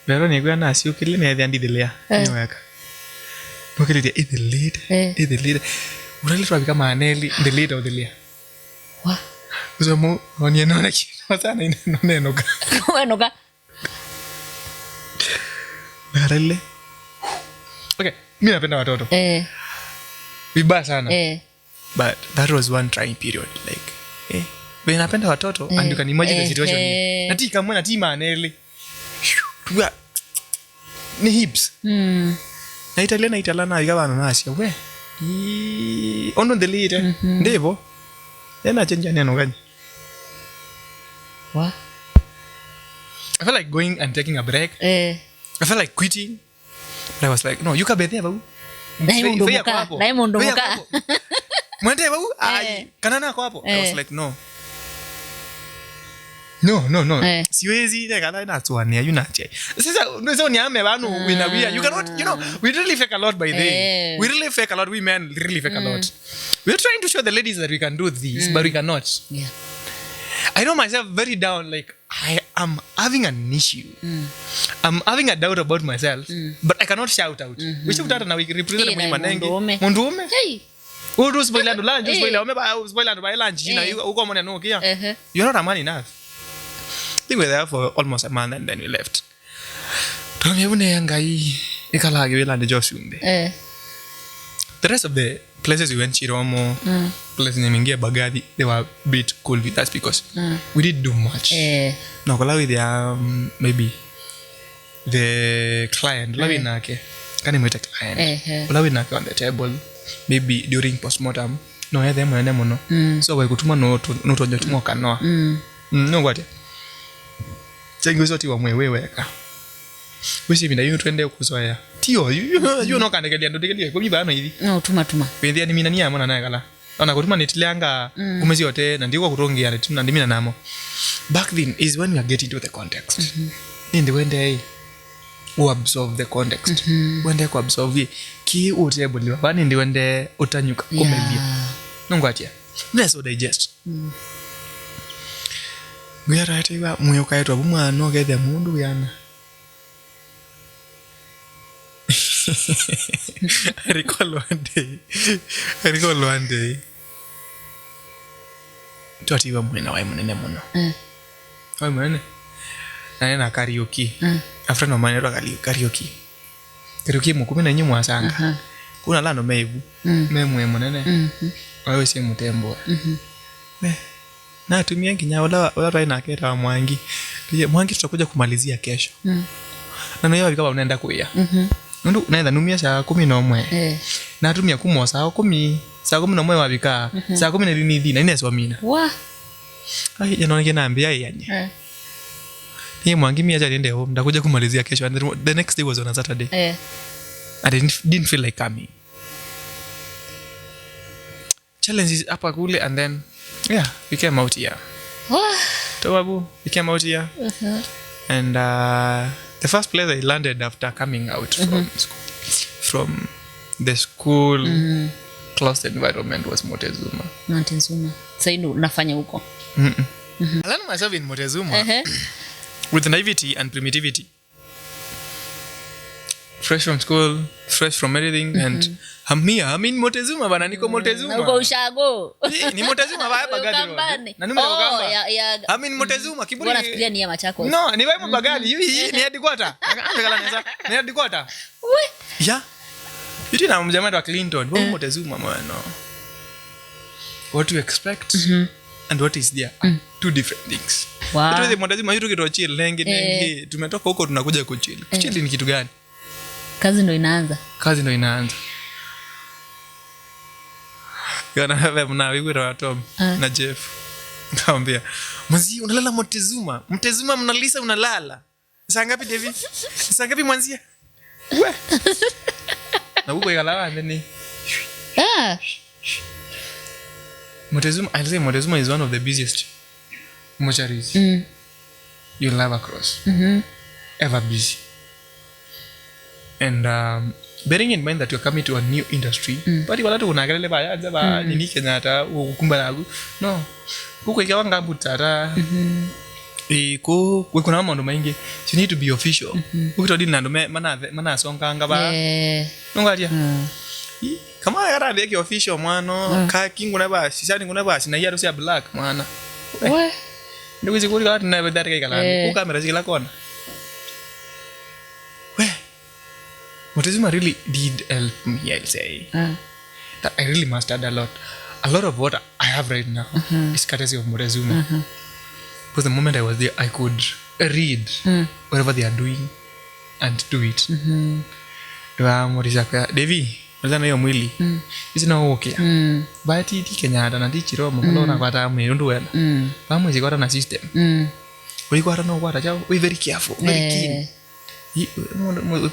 [SPEAKER 1] Pero ni gwana si ukili ni andi delea. Niweka. Ukili dia delete. Unali twa kama aneli delete au delea.
[SPEAKER 2] Wa.
[SPEAKER 1] Uzomo oni enona kino sana inenoka.
[SPEAKER 2] Enoka.
[SPEAKER 1] Barele. Okay, mimi napenda watoto. Vibaya sana. But that was one trying period, like, when napenda watoto, and you can imagine the situation. Nati kama na tima anele. Ni hips. Na italana ikawa nasi we. Ono delete. Ndevo. Yana chenja neno gani?
[SPEAKER 2] What?
[SPEAKER 1] I felt like going and taking a break. I felt like quitting. But I was like, no, you can be there, babu.
[SPEAKER 2] Diamond muka.
[SPEAKER 1] Mwende babu, kanana kwa hapo. I was like, no. Siwezi nekala na tuania yunache. Sasa unaweza niame banu winawia. You cannot, we really fake a lot by day. We really fake a lot. We men really fake a lot. We're trying to show the ladies that we can do this, but we cannot.
[SPEAKER 2] Yeah.
[SPEAKER 1] I know myself very down, like I am having an issue. I'm having a doubt about myself, but I cannot shout out. We shout out and we represent mwenye manenge. Mundume. Hey. Udu spoil and lunch, spoil and buy lunch. Uko mwana no kia. You're not a man enough. I think we were there for almost a month and then we left. Tumevune yangai ikalagi we land Joshumbe. The rest of the places we went, Chiromo, places Nemingia, Bagadi, they were a bit cool with us because we didn't do much. No, with maybe the client, Lavinake, can you meet a client? Lavinake on the table, maybe during postmortem. No, I them no. So we go to no to Jotumoka no. No, what? Saying was what you were weka. We see me that you trend kuzoea. Tio, you know can get into the go bana hivi.
[SPEAKER 2] No, tuma.
[SPEAKER 1] Pende ni mina niya mona naye kala. Ona kutuma netilianga kumezi yote na ndiko kurongia na tuna ndimina namo. Back then is when we are getting to the context. Ndi wende u absorb the context. Wende ku absorb ki utable bani ndi wende utanyuka kumelia. Nongwatia. Let's digest. We are right iwa moyo kaitwa bumwana ogethe mundu yana. I recall one day. Tuatiwa mwena wa munene muno. Wa munene. na karaoke after no manero karaoke mukumi na nyimwa sanga kuna lano mebu memwe munene wewe si mutembo na tumia nginya wala raina keta Mwangi tutakuja kumalizia kesho na nayo kama unaenda kuya ndio unaenda numia saa 11 na tumia kumo saa 10 saa 11 wabika saa 10 ni dina ine swamina
[SPEAKER 2] wa
[SPEAKER 1] ai jana nginaambia yanye ni Mwangi mimi acha niende home ndakuja kumalizia kesho and the next day was on a Saturday I didn't feel like coming. Challenges hapa kule and then we came out here. Tobabu, we came out here. And the first place I landed after coming out from the school closed environment was Montezuma.
[SPEAKER 2] Sasa ndio unafanya huko.
[SPEAKER 1] I learned myself in Montezuma with naivety and primitivity. Fresh from school, fresh from everything and I'm in Montezuma bana niko Montezuma.
[SPEAKER 2] Uko ushago.
[SPEAKER 1] Ni Montezuma hapa Bagadi. Na nime Mkamba. I'm in Montezuma kiburi.
[SPEAKER 2] Bwana fikiria ni ya Machakos.
[SPEAKER 1] No, ni wewe Bagadi. Hii ni headquarter. Angala neza. Ni headquarter. Yeah. Yuti na mjamaa wa Clinton. Wewe Montezuma mwana. What you expect and what is there are two different things.
[SPEAKER 2] Wow.
[SPEAKER 1] It was Montezuma hiyo kitu chill lengi tumetoka huko tunakuja kuchill. Chill ni kitu gani?
[SPEAKER 2] Kazi ndo inaanza.
[SPEAKER 1] Yana have mna wigwira Tom na Jeff. Kaambia, "Mwanzi unalala Montezuma. Montezuma mnalisa unalala. Saa ngapi David? Saa ngapi mwanzia?" We. Na huko yalawa ndani. Montezuma, I'll say Montezuma is one of the busiest mortuaries you'll ever cross. Ever busy. And bearing in mind that you're coming to a new industry, but wala tu unaangalia baadhi ba nini Kenyatta ukumba nagu no huko ikawa ngambu tara iko kuna mambo mengi, you need to be official ukitodi nando mana songa ngaba nongalia kama yara ndeke official mwana ka kingu na basi sasa nguna basi na yaro sia black mwana we ndio zikuri kala na bedari kai kala ku kamera zikila kona Montezuma really did help me, I'll say. That I really mastered a lot. A lot of what I have right now is courtesy of Montezuma. Because the moment I was there, I could read whatever they are doing and do it. Devi, unazana hiyo mwili. Isi na okay. Bati ti Kenyatta na ti Chiromo kalona kwata mwe wela. Pamwe zikora na system. Wewe kwata no kwata chao, we very careful, very keen.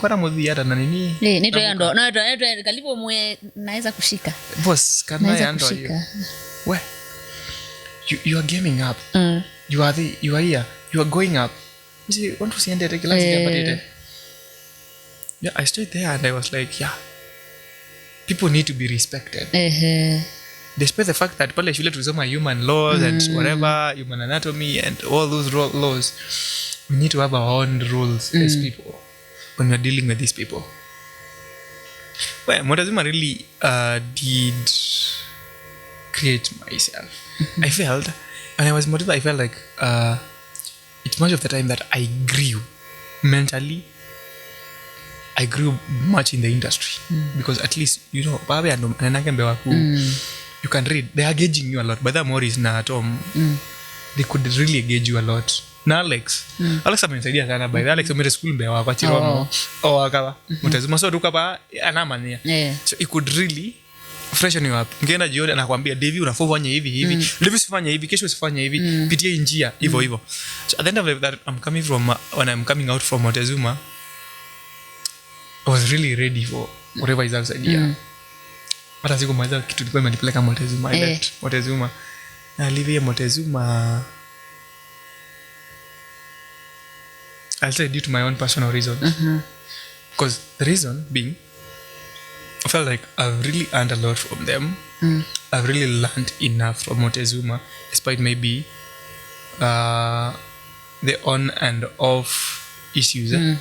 [SPEAKER 1] Kwa mudhi hata na nini
[SPEAKER 2] nito yando na kalipo mwe naweza kushika
[SPEAKER 1] boss kana yando hiyo we you are gaming up you are here you are going up you want to see ende kila siku badite I stayed there and I was like people need to be respected despite the fact that pale shule tulisoma human laws and whatever human anatomy and all those laws we need to have our own rules as people when we're dealing with these people. Well, Montezuma really did create myself. I felt, when I was Montezuma, I felt like it's much of the time that I grew mentally. I grew much in the industry because at least, you know, you can read. They are gauging you a lot. But the more is na Tom, they could really gauge you a lot. Na Alex amenisaidia sana by Alex umere school mbewa kwa Chiromo akawa Montezuma so tukapa anamania so it could really freshen you up. Ngeenda jioni anakuambia Devi unafaa ufanye hivi Devi usifanye hivi kesho usifanye hivi pitia njia hivyo so at the end of that when I'm coming out from Montezuma I was really ready for whatever is outside here. Hata siku mwanzo kitu nilikuwa imenipeleka Montezuma I left Montezuma na live Montezuma I'll say due to my own personal reasons. Because the reason being, I felt like I've really earned a lot from them. I've really learned enough from Montezuma, despite maybe the on and off issues. And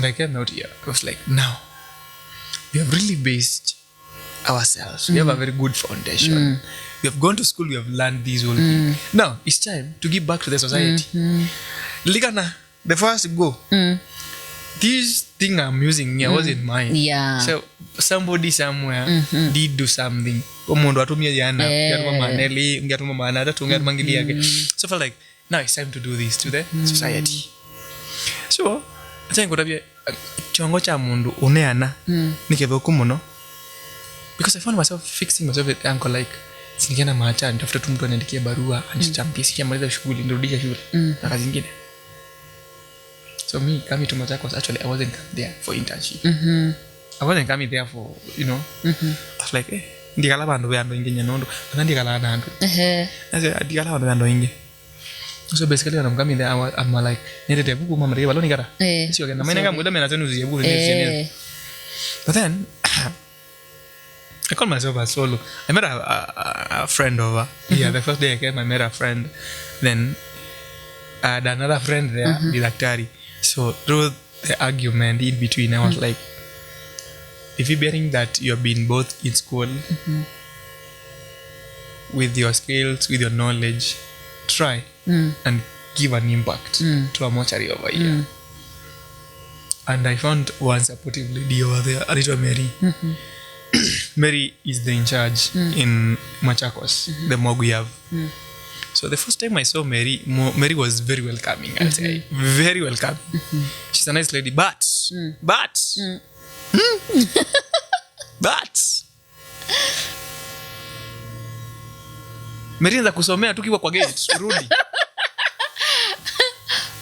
[SPEAKER 1] I came out here. I was like, now, we have really based ourselves. We have a very good foundation. We have gone to school, we have learned these whole things. Now it's time to give back to the society. Ligana, the first go. This thing I'm using here wasn't mine.
[SPEAKER 2] Yeah.
[SPEAKER 1] So somebody somewhere did do something. Omundu atumia jana, ngatuma maneli, ngatuma manada, tungatuma ngili yake. So I felt like now it's time to do this to the society. So I think kutabia chongo cha mundu uneana nikethoku muno, because I found myself fixing myself at ankle like sinikiana macha nitafuta tu mtu aniandikie barua anichampie sikamaliza shule nirudisha shule na kazi nyingine. So me coming to Machakos, actually I wasn't there for internship. I wasn't coming there for, you know. I was like, eh, ndikala bandu bando inge nyanondo, ndikala nandu. I said, ndikala bandu bando inge. So basically when I'm coming there, I'm like, nete buku mama reba lo nikara. So again, na maina muda mena tenu uzie buku ni. But then I call myself a solo. I met a friend over. Yeah, the first day I came, I met a friend. Then I had another friend there, the daktari. So through the argument in between, I was like, if you're bearing that you've been both in school with your skills, with your knowledge, try and give an impact to a mortuary over here. And I found one supportive lady over there, Arito Mary. Mary is the in charge in Machakos, the morgue we have. So the first time I saw Mary, Mary was very welcoming, I'd say. Very welcoming. She's a nice lady, but Mary anza kusomea tu kiwa kwa gate, rudi.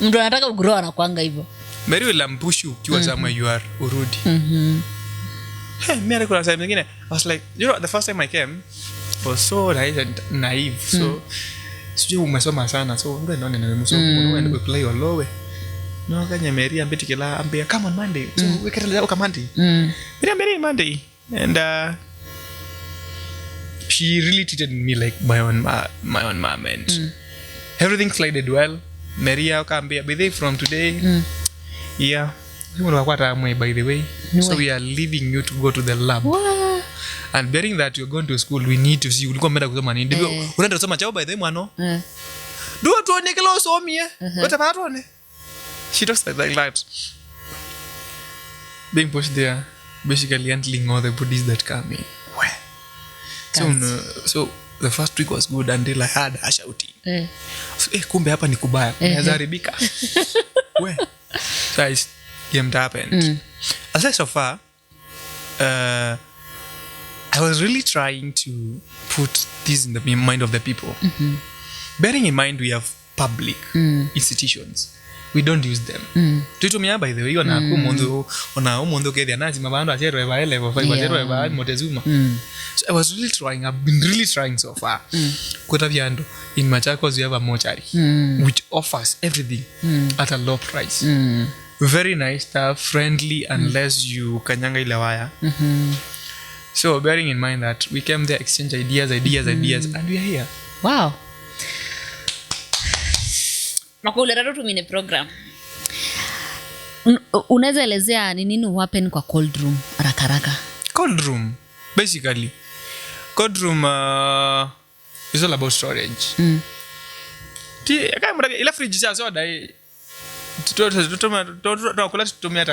[SPEAKER 2] Mtu anataka ugrow na kwanga hivyo.
[SPEAKER 1] Mary will push you kiwa somewhere you are, urudi. Hey, Mary kuna time nyingine, I was like, you know, the first time I came, I was so nice and naive, so sijui umesoma sana, so ndo none na msomo ndo ndo play olowe no kanya Mary ambeti kila ambia come on Monday, so we can let come Monday. Mary Monday, and she really treated me like my own mom, and everything slided well. Mary akambia be there from today. Yeah, by the way, so we are leaving you to go to the lab.
[SPEAKER 2] Wow.
[SPEAKER 1] And bearing that you're going to school, we need to see ulikuwa umeenda kusoma nini. Unaenda kusoma chao by the way mwana. Ndio tuone kile usomi What she talks like that. Being pushed there, basically handling all the bodies that come in. So the first week was good until I had a shouting. So, kumbe hapa ni kubaya. Naweza haribika. So I came to happen. As I so far, I was really trying to put this in the mind of the people. Bearing in mind we have public institutions. We don't use them. Tutumia by the way ona umondo kedia nazi mabando achero eba level 5 achero eba Montezuma. So I was really trying. I've been really trying so far. Kota viando in Machakos we have a mortuary which offers everything at a low price. Very nice stuff, friendly unless you kanyanga ile waya. So bearing in mind that we came there, exchange ideas, and we are here.
[SPEAKER 2] Wow. Makulera tu tumine program. Unaweza elezea ni nini happen kwa cold room haraka?
[SPEAKER 1] Cold room, basically. Cold room is all about storage. Ila fridge sasa dai tutumia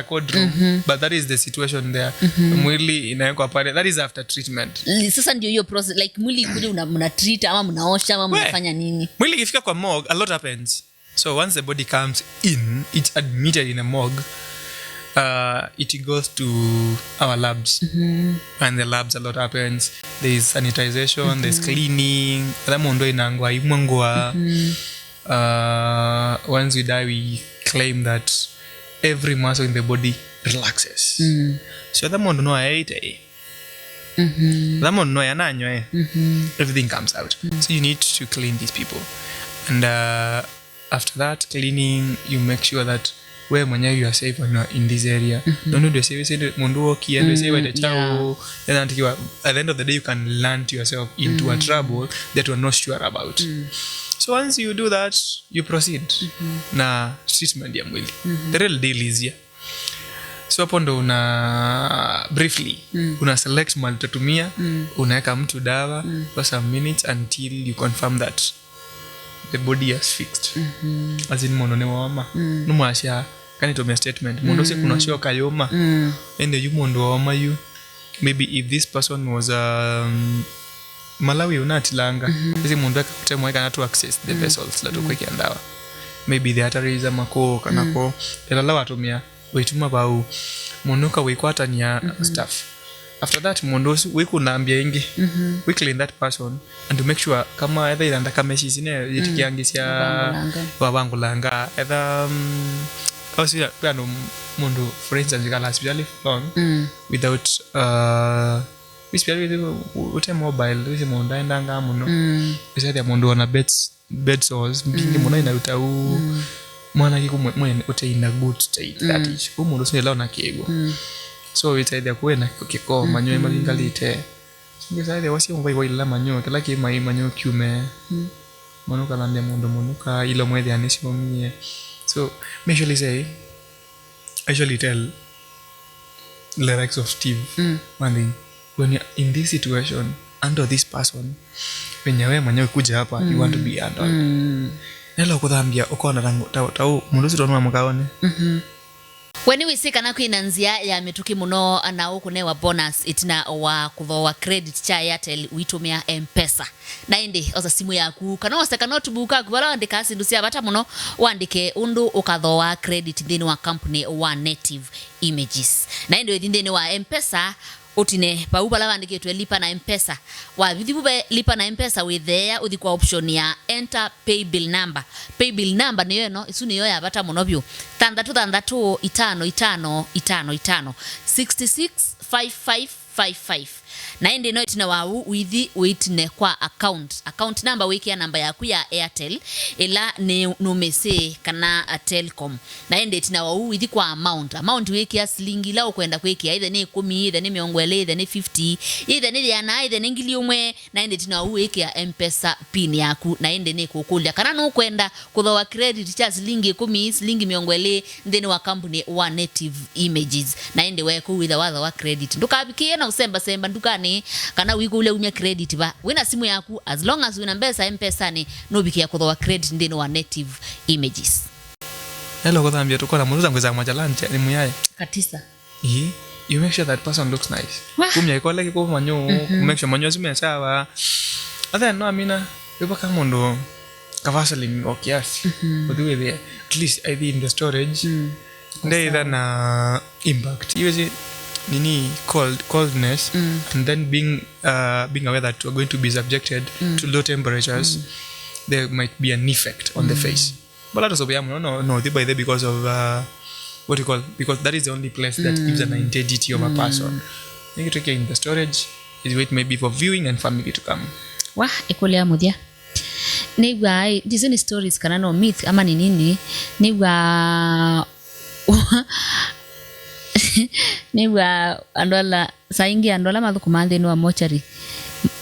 [SPEAKER 1] cold room, but that is the situation there. Mwili inawekwa pale, that is after treatment.
[SPEAKER 2] Sasa ndio hiyo process, like mwili kuja mna treat ama mnaosha ama mnafanya nini?
[SPEAKER 1] Mwili ikifika kwa morgue, a lot happens. So once the body comes in, it's admitted in a morgue. It goes to our labs, and the labs a lot happens. There is sanitization, there's cleaning. Once we die, we claim that every muscle in the body relaxes. So everything comes out. So you need to clean these people, and after that cleaning, you make sure that where mwenyewe you are safe when you are in this area. Don't do say mundu kiende say the chao. Then at the end of the day you can land yourself into a trouble that you are not sure about. So once you do that, you proceed na treatment ya mwili. The real deal is here. So hapo ndo una briefly una select mali utatumia, unaweka mtu dawa for some minutes until you confirm that the body has fixed. As in mondo ne wama numwasha kanitomia statement mondo se kuna shoka yoma ende yu mondo wama yu maybe if this person was Malawi unatilanga hizi mondo akakutemwa ika to access the vessels la tukweke ndawa maybe the arteries amako kanako elala watumia waituma bau monoka wikwata nya stuff. After that mondo wikunambia ingi we clean that person and to make sure kama either ilanda kama shizine yitikiangisia wabangulanga either also piano mondo for instance you hospital long without hospital with mobile with mondo endanga muno bisa dia mondo na bed sores mbingi mono ina utau mwana kiku mwene ute in a good state that is mondo sinela na kiego so it's either kuena kiko manyo malingalite ngeza ile wasi ngoi wa ila manyo kila ki mai manyo kiume monuka lande mondo monuka ilo mwede anisimo mie. So I usually tell the likes of Steve one thing, when you're in this situation under this person when yawe manyo kuja hapa you want to be under nelo kudhambia uko na rango tau mundu sitonwa mkaone
[SPEAKER 2] when we see kana kuinanzia ya metuki muno na ukunewa bonus itina wa kuthoa credit cha Airtel witumia M-Pesa na indi oza simu yaku kana oseka notebook kubala andika sindu cia bata muno wandike undu ukathoa credit thini wa company wa Native Images na indi thini wa M-Pesa utine paupa la wandiketwe lipa na M-Pesa wa vithibu lipa na M-Pesa with there uthi kwa option ya enter pay bill number niyo no isu niyo ya bata muno byo 35555 665555 na indi no itina wawu withi uitine kwa account number wiki ya namba yaku ya Airtel ila ni numese kana Telcom na indi itina wawu withi kwa amount wiki ya shilingi la ukwenda kweki either ni 10 either ni 20 either ni 50 either ni yana either ni ngili umwe na indi itina wawu wiki ya M-Pesa pin yaku na indi ni kukulia kana no kwenda kuthoa credit cha shilingi 10 shilingi 20 ndeni wa company wa Native Images na indi weku with wa credit ndukabikie na usemba ndukani kana wiku ule umya credit ba wina simu yaku as long as wina mbesa M-Pesa ni nobikia kuthoa credit ndeni wa Native Images.
[SPEAKER 1] Hello kuthambia tukora muruza ngweza majalante ni muyaye
[SPEAKER 2] katisa
[SPEAKER 1] you make sure that person looks nice kumya ikole kiko manyo make sure manyo zime sawa then no amina yupo kama ndo kavaseline okiasi but the way there at least I think in the storage they then impact usually nini coldness and then being aware that we're going to be subjected to low temperatures there might be an effect on the face but that also no by the because of what you call because that is the only place that gives an identity of a person. You take it in the storage is wait maybe for viewing and family to come
[SPEAKER 2] wa ikulia mudia nigwa these stories kana no myth ama ni nini nigwa nigwa andola saingi andola mathukumande ni wa mortuary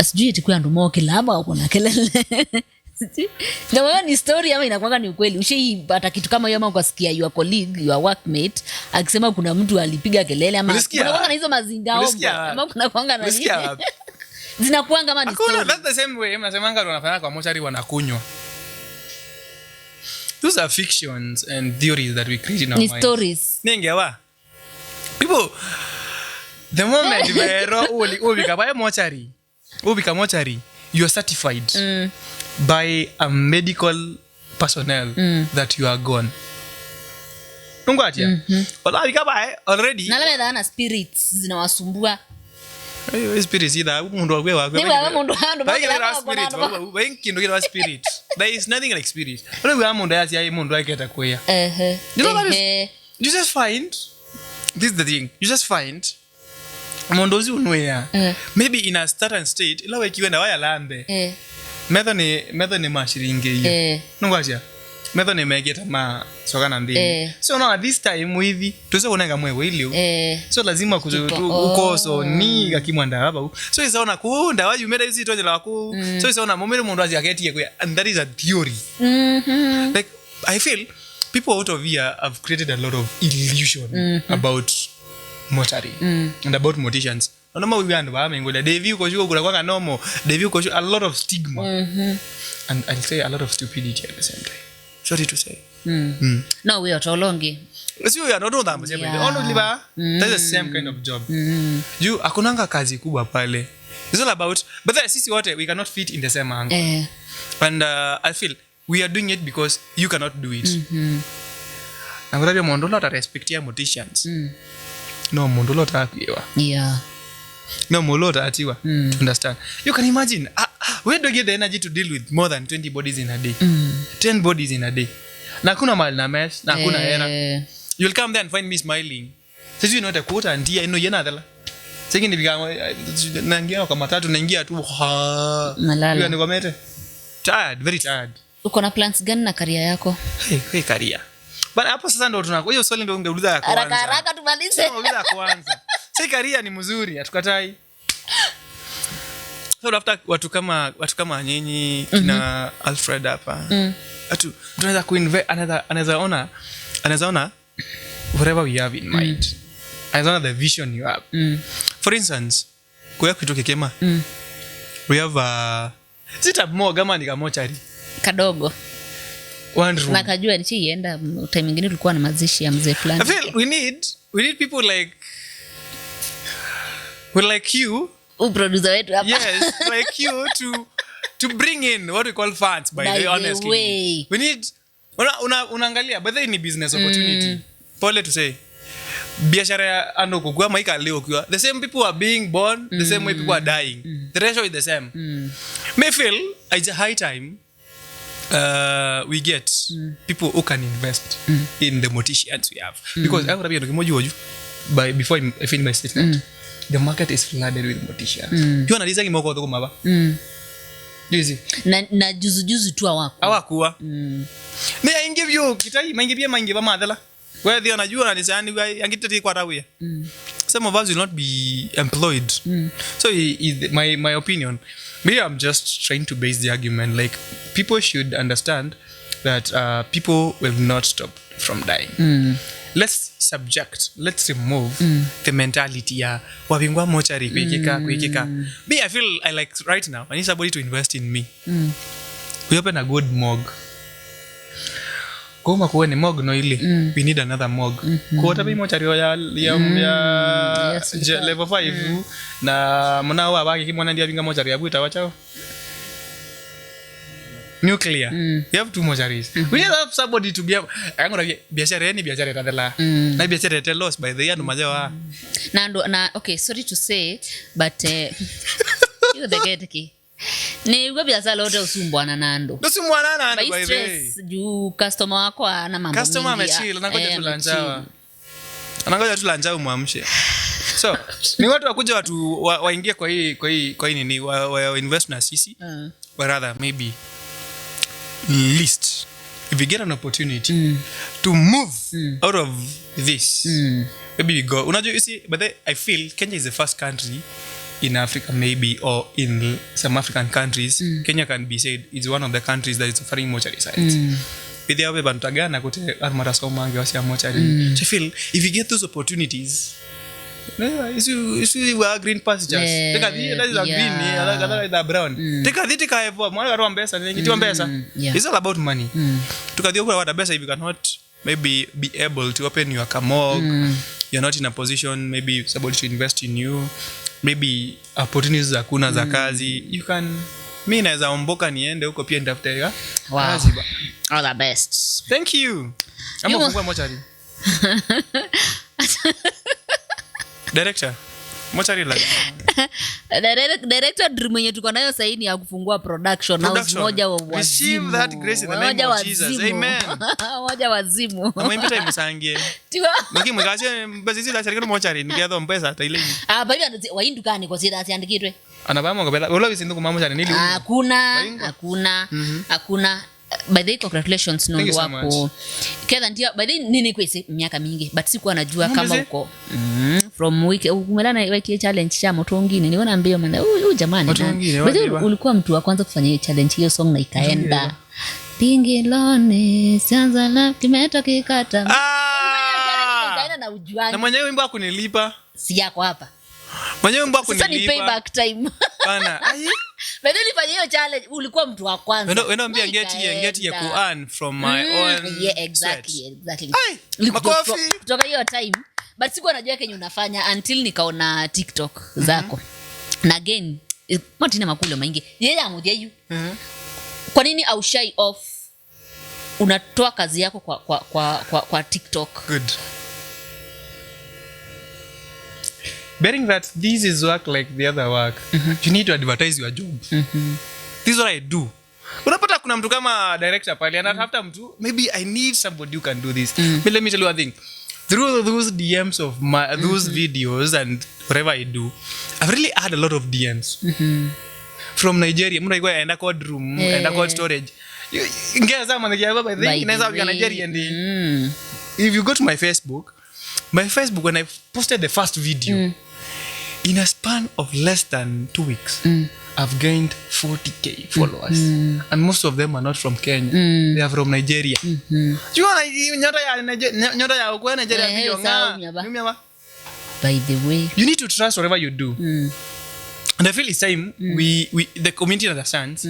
[SPEAKER 2] sijui itiku andu moke laba uko na kelele na wewe ni story ama inakuwa ni ukweli ushaipata kitu kama hiyo ama ukasikia your colleague your workmate akisema kuna mtu alipiga kelele ama kuna na hizo mazingao ama kuna kwanga na nini zinakuanga kama ni story
[SPEAKER 1] that's the same way mnasemanga wanafanya kwa mortuary wanakunywa. Those are fictions and theories that we create in our minds.
[SPEAKER 2] Stories.
[SPEAKER 1] Ningewa. People, the moment vero ubika by mortuary, you are certified by a medical personnel that you are gone. Ungwatia. Wala bika already.
[SPEAKER 2] Nalala na spirits zinawasumbua.
[SPEAKER 1] Spirits ida mundu wa
[SPEAKER 2] ni baba mundu hando
[SPEAKER 1] ba spirit there is nothing like spirit we mundu ya mundu aketa kuya you know what is you just find this is the thing you just find mundu unwea maybe in a certain state ila wekiwenda waya lambe metho ni mashiringe hiyo nungwacha metho ni megeta ma sokana ndini so now at this time withi tuzo kunanga mwewe ilio so lazima ukoso ni gakimwanda hapa so isaona kuunda waju meda hizi toje la ku so isaona momere mundu azi aketie kwa and that is a theory like I feel people out of here have created a lot of illusion about mortuary and about morticians. Normal we and ba mengola Devi ko shuko kula kwanga normal. Devi ko a lot of stigma. And I'll say a lot of stupidity at the same time. Sorry to say.
[SPEAKER 2] No, we are tolongi.
[SPEAKER 1] So you are not that much. Only ba that's the same kind of job. You akunanga kazi kubwa pale. It's all about, but then sisi wote we cannot fit in the same angle. And I feel we are doing it because you cannot do it. Na ngora mondo lot respect ya morticians. No mondo lot akiwa.
[SPEAKER 2] Yeah.
[SPEAKER 1] No molota atiwa. Understand? You can imagine where do you get the energy to deal with more than 20 bodies in a day? 10 bodies in a day. Na kuna mali na mess, na kuna era. You'll come there and find me smiling. Sisi you know the quote and ino yena dala. Sasa ni biga naingia kwa matatu naingia tu
[SPEAKER 2] nalala.
[SPEAKER 1] Ni gomete. Tired, very tired.
[SPEAKER 2] Uko na plans gani na career yako?
[SPEAKER 1] Hey career. But hapo sasa ndo tunako hiyo swali ndo ungeuliza ya kwanza.
[SPEAKER 2] Haraka tumalize.
[SPEAKER 1] Ungeuliza ya kwanza. Sasa career ni mzuri, hatukatai. So after watu kama nyinyi kina Alfred hapa. Atu tunaweza kuinvest anaweza ona whatever we have in mind. Anaweza ona the vision you have. For instance, kwa kitu kikema. We have sita more kama ni kamochari.
[SPEAKER 2] Kadogo.
[SPEAKER 1] One room.
[SPEAKER 2] Nakajua nichienda time nyingine tulikuwa na mazishi ya mzee fulani.
[SPEAKER 1] I feel we need people like you.
[SPEAKER 2] Producer wetu hapa.
[SPEAKER 1] Yes, like you to bring in what we call fans by the honestly.
[SPEAKER 2] Way.
[SPEAKER 1] We need unaangalia but then ni business opportunity. Pole to say. Biashara ya anoko kwa maika leo kwa the same people are being born, the same way people are dying. The ratio is the same. May feel it's a high time we get people who can invest in the morticians we have. Because I would be before I finish my statement. The market is flooded with morticians. You analiza kimoko to kumaba. Easy.
[SPEAKER 2] Na juzu tu
[SPEAKER 1] hawakuwa. May I give you kitai maingi madala. Where they anajua analisani angitati kwa rawia. Some of us will not be employed. So my opinion, maybe I'm just trying to base the argument like people should understand that people will not stop from dying. Let's remove the mentality ya wabingwa mochari kuikika. Me, I feel I like right now I need somebody to invest in me. We open a good morgue. Koma kuwe ni morgue no ile. We need another morgue. Kuota bi mochari ya level 5 na mnao abaki kimona ndia binga mochari abuita wachao. Nuclear. You have 2 mortuaries. We need have somebody to give. Angora biashara ni biashara tadala. Na biashara te loss by the year no mazewa.
[SPEAKER 2] Na okay, sorry to say but you the getki. Ni gwa biashara lote usumbwana nando.
[SPEAKER 1] Usumbwana nando by the way.
[SPEAKER 2] Juu customer wako ana mambo mengi.
[SPEAKER 1] Customer amechill anakuja tulanjawa. Anakuja tulanjawa muamshe. So, ni watu waingie kwa hii nini wa invest na sisi. Or rather maybe list if we get an opportunity to move out of this maybe we go unajua you see but I feel Kenya is the first country in Africa maybe or in some African countries Kenya can be said is one of the countries that is offering mortuary sites with the other bantagana kote armara somange wasia mortuary so I feel if you get those opportunities you green pastures take a that is a green that is a brown take a for mwana ro mbesa ngitiwa mbesa it's all about money tukadio kwa wata pesa if you cannot maybe be able to open your kamog you're not in a position maybe somebody to invest in you maybe opportunities za kuna za kazi you can mimi naweza omboka niende huko pia nitafute kazi ba
[SPEAKER 2] all the best
[SPEAKER 1] thank you ama fungua mochari Director, mochari la.
[SPEAKER 2] Director dream yenye tuko nayo sasa ni ya kufungua production house moja wa wazimu.
[SPEAKER 1] Receive that grace in the name of Jesus. Amen.
[SPEAKER 2] Moja wazimu.
[SPEAKER 1] Na mimi pita msangie. Niki mkaje bazizi la serikali mochari nikiadho mpesa hata ile.
[SPEAKER 2] Baby waindu kani kwa sida asiandikitwe.
[SPEAKER 1] Anabama ngobela. Wala wisindu kwa mochari nili.
[SPEAKER 2] Hakuna. By the way, congratulations no wako. Kenda ndio by the way nini kwese miaka mingi but sikuwa najua kama uko from week umelana wiki challenge cha moto ngine niona mbio maana huyu jamani ulikuwa mtu wa kwanza kufanya challenge hiyo song na ikaenda Pingilone sanza la kimeta kikata ikaenda na ujuangi.
[SPEAKER 1] Na mwenyewe wimbo akunilipa.
[SPEAKER 2] Si yako hapa.
[SPEAKER 1] Mwenyewe wimbo akunilipa.
[SPEAKER 2] Sasa ni payback time.
[SPEAKER 1] Bana. Ai.
[SPEAKER 2] Bado nilifanya hiyo challenge, ulikuwa mtu wa kwanza.
[SPEAKER 1] Wendo ambia get ye ku earn from my own.
[SPEAKER 2] Yeah, exactly.
[SPEAKER 1] Makofi.
[SPEAKER 2] Kutoka hiyo time. But sikuwa najua kenye unafanya until nikaona TikTok zako. Na again, Martina Makulo maingi. Yeye amudia you. Kwa nini au shy off? Unatoa kazi yako kwa TikTok.
[SPEAKER 1] Good. Bearing that this is work like the other work, you need to advertise your job. This is what I do. Unapata kuna mtu kama director pale anatafuta mtu, maybe I need somebody who can do this. But let me tell you one thing. Through those DMs of those videos and whatever I do, I've really had a lot of DMs. From Nigeria. Muna ikuwa enda code room, enda code storage. Ngea zama nakia baba, I think inaweza wika Nigeria ndi. If you go to my Facebook, when I posted the first video, in a span of less than 2 weeks, I've gained 40k followers. And most of them are not from Kenya. They are from Nigeria. You want nyota ya ukwe Nigeria video.
[SPEAKER 2] By the way,
[SPEAKER 1] you need to trust whatever you do. And I feel it's time we the community understands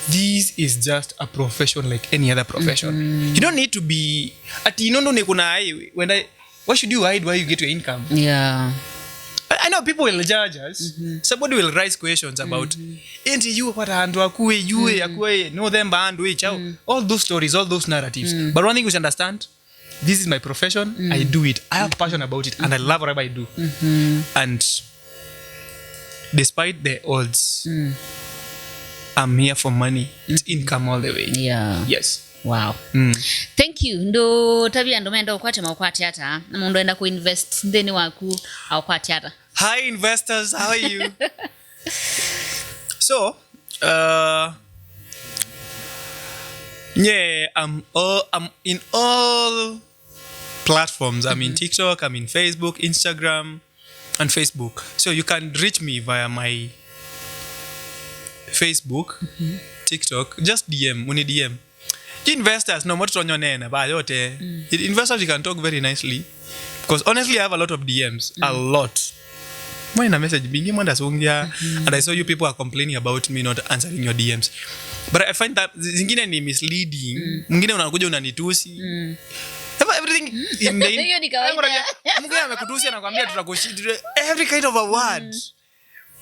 [SPEAKER 1] this is just a profession like any other profession. You don't need to be why should you hide where you get your income?
[SPEAKER 2] Yeah.
[SPEAKER 1] I know people will judge us. Somebody will raise questions about you what handu akue you akue no them band which all those stories, all those narratives. But one thing you should understand, this is my profession. I do it. I have passion about it and I love whatever I do. And despite the odds, I'm here for money. It's income all the way.
[SPEAKER 2] Yeah.
[SPEAKER 1] Yes.
[SPEAKER 2] Wow. Thank you. Ndo tabia ndo menda ukwate maukwati hata. Na mundo enda kuinvest ndeni waku au kwati hata.
[SPEAKER 1] Hi investors, how are you? So, yeah, I'm in all platforms. I'm in TikTok, I'm in Facebook, Instagram, and Facebook. So you can reach me via my Facebook, TikTok, just DM, muni DM. Investors, no more on your name, but investors, you can talk very nicely. Because honestly, I have a lot of DMs. A lot. When a message being and I saw you people are complaining about me not answering your DMs. But I find that zingine ni misleading. Mwingine unakuja unanitusi. Everything in the mwingine amekutusi anakuambia tutakushit every kind of a word.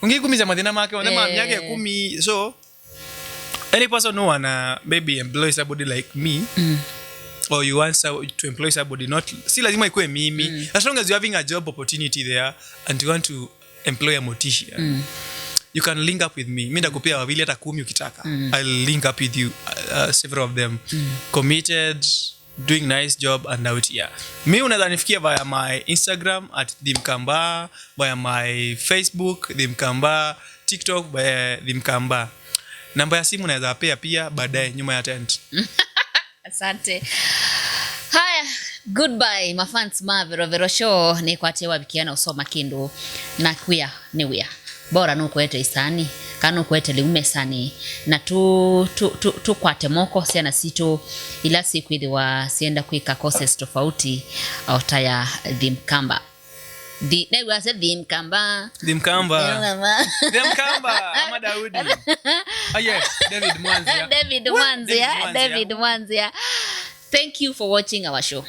[SPEAKER 1] Mwingine kumiza madina make wanasema miaka 10. So any person who wanna maybe employ somebody like me, or you want to employ somebody, not si lazima ikuwe mimi, as long as you're having a job opportunity there and you want to employ a mortician, you can link up with me. Mimi ndakupea wawili hata 10 ukitaka. I'll link up with you, several of them, committed, doing nice job and out here. Mimi unaweza nifikia via my Instagram @Mkamba, via my Facebook Mkamba, TikTok via Mkamba. Namba ya simu naweza pia baadaye nyuma ya tent.
[SPEAKER 2] Asante. Haya, goodbye my fans Vero show ni kwatewa bikiana usoma kindu na kuya ni wia. Bora nukwete isani, kanu kwete liume sani na tu kwate moko siana sito ila siku ili wa sienda kuika courses tofauti au taya Mkamba. Mkamba.
[SPEAKER 1] Ama Daudi. Yes, David Mwanzia.
[SPEAKER 2] David Mwanzia. Thank you for watching our show.